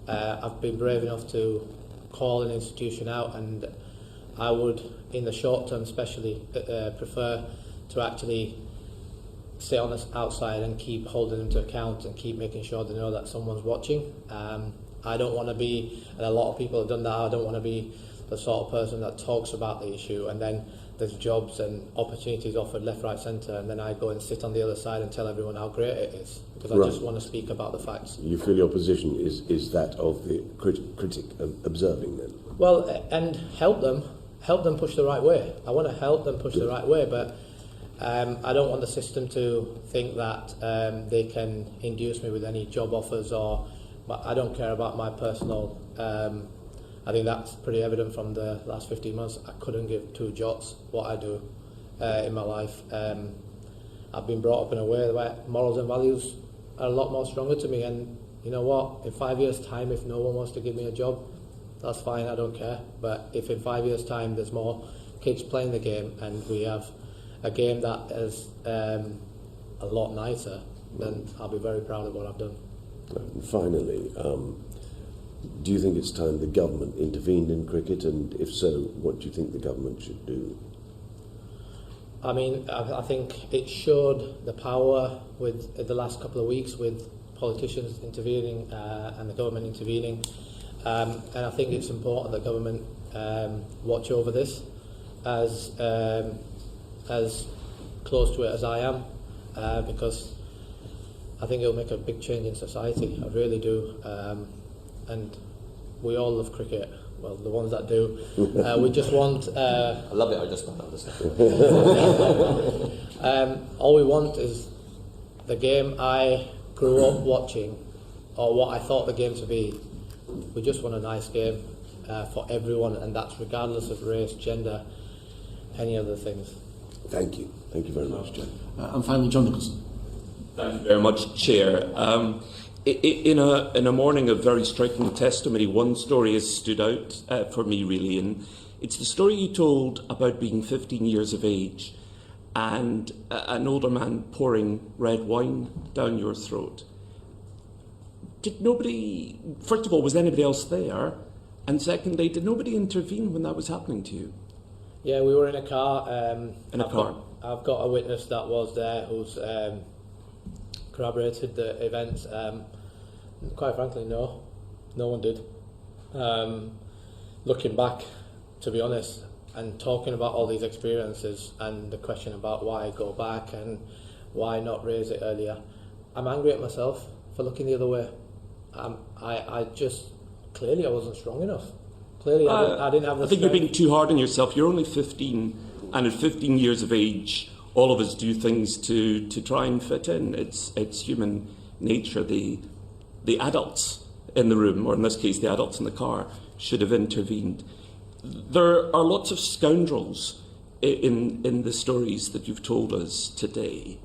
I've been brave enough to call an institution out, and I would, in the short term especially, prefer to actually stay on the outside and keep holding them to account and keep making sure they know that someone's watching. I don't want to be, and a lot of people have done that, I don't want to be the sort of person that talks about the issue and then there's jobs and opportunities offered left, right, centre, and then I go and sit on the other side and tell everyone how great it is, because I just want to speak about the facts. You feel your position is that of the critic observing then? Well, and help them push the right way. I want to help them push the right way, but I don't want the system to think that they can induce me with any job offers, or but I don't care about my personal... I think that's pretty evident from the last 15 months. I couldn't give two jots what I do in my life. I've been brought up in a way where morals and values are a lot more stronger to me, and you know what, in 5 years' time, if no one wants to give me a job, that's fine, I don't care. But if in 5 years' time there's more kids playing the game and we have a game that is a lot nicer, then I'll be very proud of what I've done. And finally, do you think it's time the government intervened in cricket, and if so, what do you think the government should do? I mean, I think it showed the power with the last couple of weeks with politicians intervening and the government intervening, and I think it's important that government watch over this as close to it as I am, because I think it'll make a big change in society. I really do. And we all love cricket. Well, the ones that do. We just want... I love it, I just don't understand. All we want is the game I grew up watching, or what I thought the game to be. We just want a nice game for everyone, and that's regardless of race, gender, any other things. Thank you. Thank you very much, John. And finally, John Nicholson. Thank you very much, Chair. In a morning of very striking testimony, one story has stood out for me, really, and it's the story you told about being 15 years of age and an older man pouring red wine down your throat. Did nobody, first of all, was anybody else there? And secondly, did nobody intervene when that was happening to you? Yeah, we were in a car. I've got a witness that was there who's corroborated the events. Quite frankly, no one did. Looking back, to be honest, and talking about all these experiences and the question about why go back and why not raise it earlier, I'm angry at myself for looking the other way. I just, clearly I wasn't strong enough. Clearly I didn't have the I think strength. you're being too hard on yourself. You're only 15, and at 15 years of age, all of us do things to try and fit in. It's human nature. The adults in the room, or in this case the adults in the car, should have intervened. There are lots of scoundrels in the stories that you've told us today.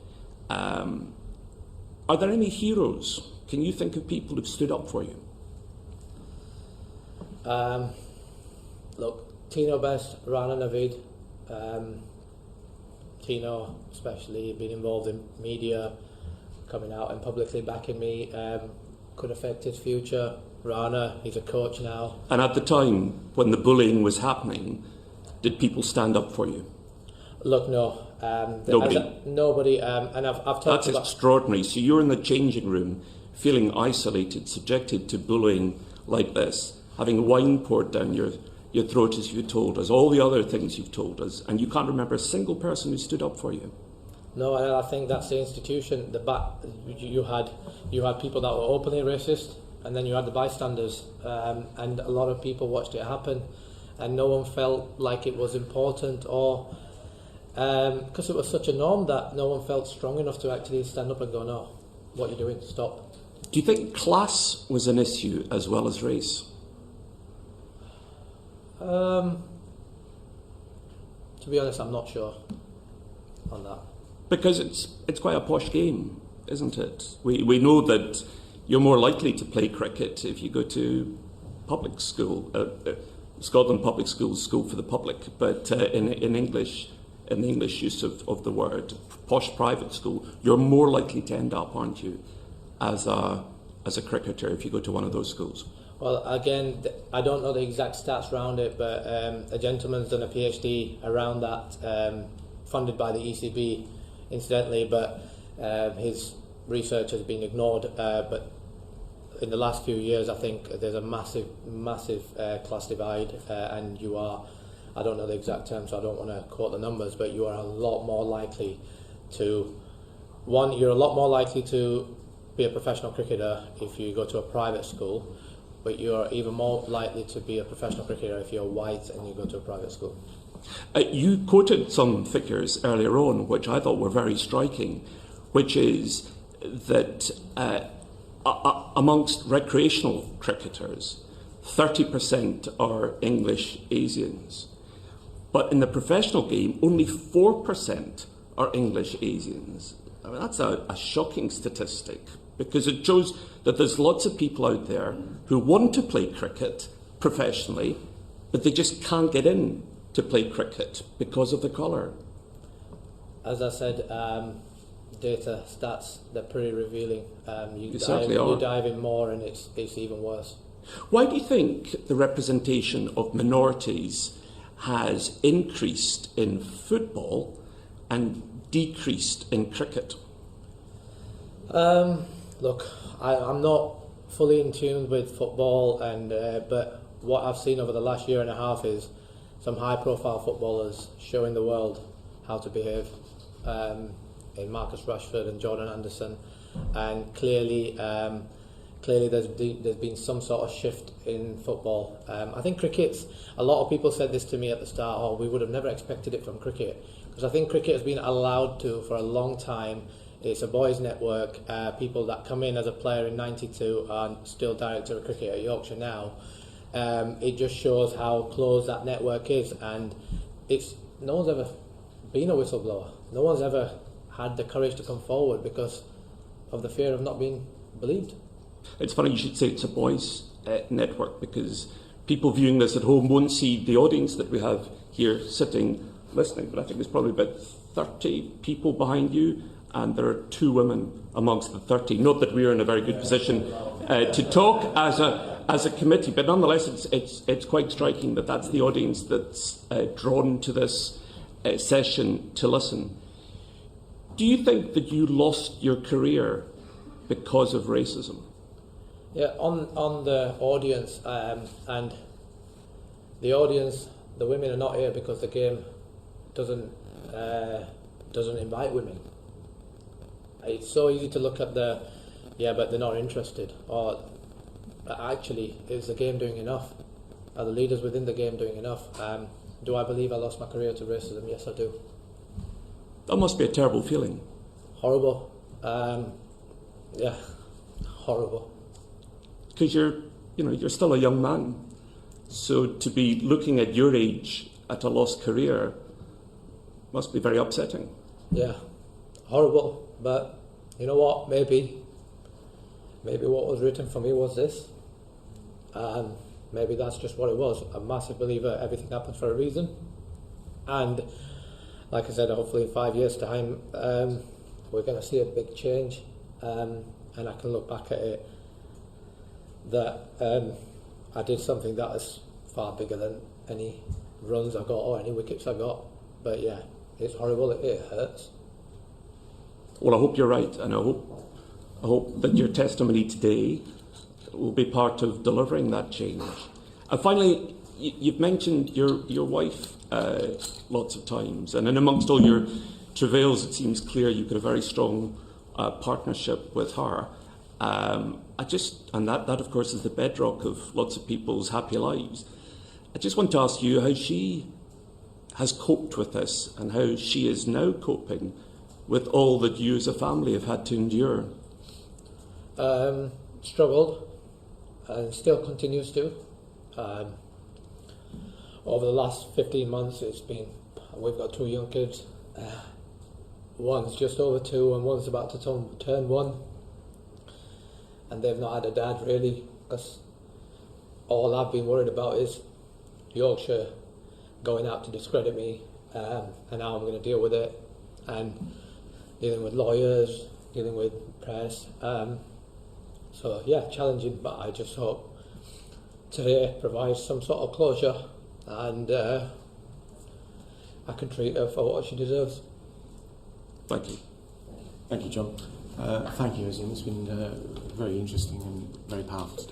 Are there any heroes? Can you think of people who've stood up for you? Look, Tino Best, Rana Navid, Tino especially, been involved in media, coming out and publicly backing me, could affect his future. Rana, he's a coach now. And at the time when the bullying was happening, did people stand up for you? Look, no. Nobody? Nobody, and I've talked That's about... extraordinary. So you're in the changing room, feeling isolated, subjected to bullying like this, having wine poured down your throat, as you told us, all the other things you've told us, and you can't remember a single person who stood up for you. No, and I think that's the institution. You had people that were openly racist, and then you had the bystanders, and a lot of people watched it happen, and no one felt like it was important, or because it was such a norm that no one felt strong enough to actually stand up and go, no, what you're doing, stop. Do you think class was an issue as well as race? To be honest, I'm not sure on that. Because it's quite a posh game, isn't it? We know that you're more likely to play cricket if you go to public school. Scotland public school is school for the public, but in English, in the English use of the word, posh private school, you're more likely to end up, aren't you, as a cricketer if you go to one of those schools? Well, again, I don't know the exact stats around it, but a gentleman's done a PhD around that, funded by the ECB, incidentally, but his research has been ignored. But in the last few years, I think there's a massive class divide, and you are, I don't know the exact term, so I don't want to quote the numbers, but you are a lot more likely to, you're a lot more likely to be a professional cricketer if you go to a private school, but you're even more likely to be a professional cricketer if you're white and you go to a private school. You quoted some figures earlier on, which I thought were very striking, which is that amongst recreational cricketers, 30% are English Asians. But in the professional game, only 4% are English Asians. I mean, that's a shocking statistic, because it shows that there's lots of people out there who want to play cricket professionally, but they just can't get in to play cricket because of the colour. As I said, data, stats, they're pretty revealing. You dive in more and it's even worse. Why do you think the representation of minorities has increased in football and decreased in cricket? Look, I'm not fully in tune with football, but what I've seen over the last year and a half is some high-profile footballers showing the world how to behave, in Marcus Rashford and Jordan Anderson, and clearly there's been some sort of shift in football. I think cricket's, a lot of people said this to me at the start, we would have never expected it from cricket, because I think cricket has been allowed to for a long time. It's a boys' network. People that come in as a player in '92 are still director of cricket at Yorkshire now. It just shows how close that network is, and no one's ever been a whistleblower. No one's ever had the courage to come forward because of the fear of not being believed. It's funny you should say it's a boys' network, because people viewing this at home won't see the audience that we have here sitting listening, but I think there's probably about 30 people behind you, and there are 2 women amongst the 30. Not that we're in a very good position to talk as a committee, but nonetheless it's quite striking that that's the audience that's drawn to this session to listen. Do you think that you lost your career because of racism? Yeah, on the audience, and the audience, the women are not here because the game doesn't invite women. It's so easy to look at but they're not interested, or actually, is the game doing enough? Are the leaders within the game doing enough? Do I believe I lost my career to racism? Yes, I do. That must be a terrible feeling. Horrible. Horrible. Because you're still a young man, so to be looking at your age at a lost career must be very upsetting. Yeah, horrible. But you know what? Maybe what was written for me was this. Maybe that's just what it was. I'm a massive believer everything happens for a reason. And like I said, hopefully in 5 years' time, we're going to see a big change. And I can look back at it that I did something that is far bigger than any runs I got or any wickets I got. But yeah, it's horrible. It hurts. Well, I hope you're right, and I hope that your testimony today will be part of delivering that change. And finally, you've mentioned your wife lots of times, and in amongst all your travails, it seems clear you've got a very strong partnership with her. And that of course is the bedrock of lots of people's happy lives. I just want to ask you how she has coped with this, and how she is now coping with all that you as a family have had to endure. struggled and still continues to. Over the last 15 months, we've got 2 young kids. One's just over 2 and one's about to turn 1. And they've not had a dad really, because all I've been worried about is Yorkshire going out to discredit me, and how I'm going to deal with it, and dealing with lawyers, dealing with press. So yeah, challenging, but I just hope today provides some sort of closure, and I can treat her for what she deserves. Thank you. Thank you, John. Thank you, Azeem. It's been very interesting and very powerful today.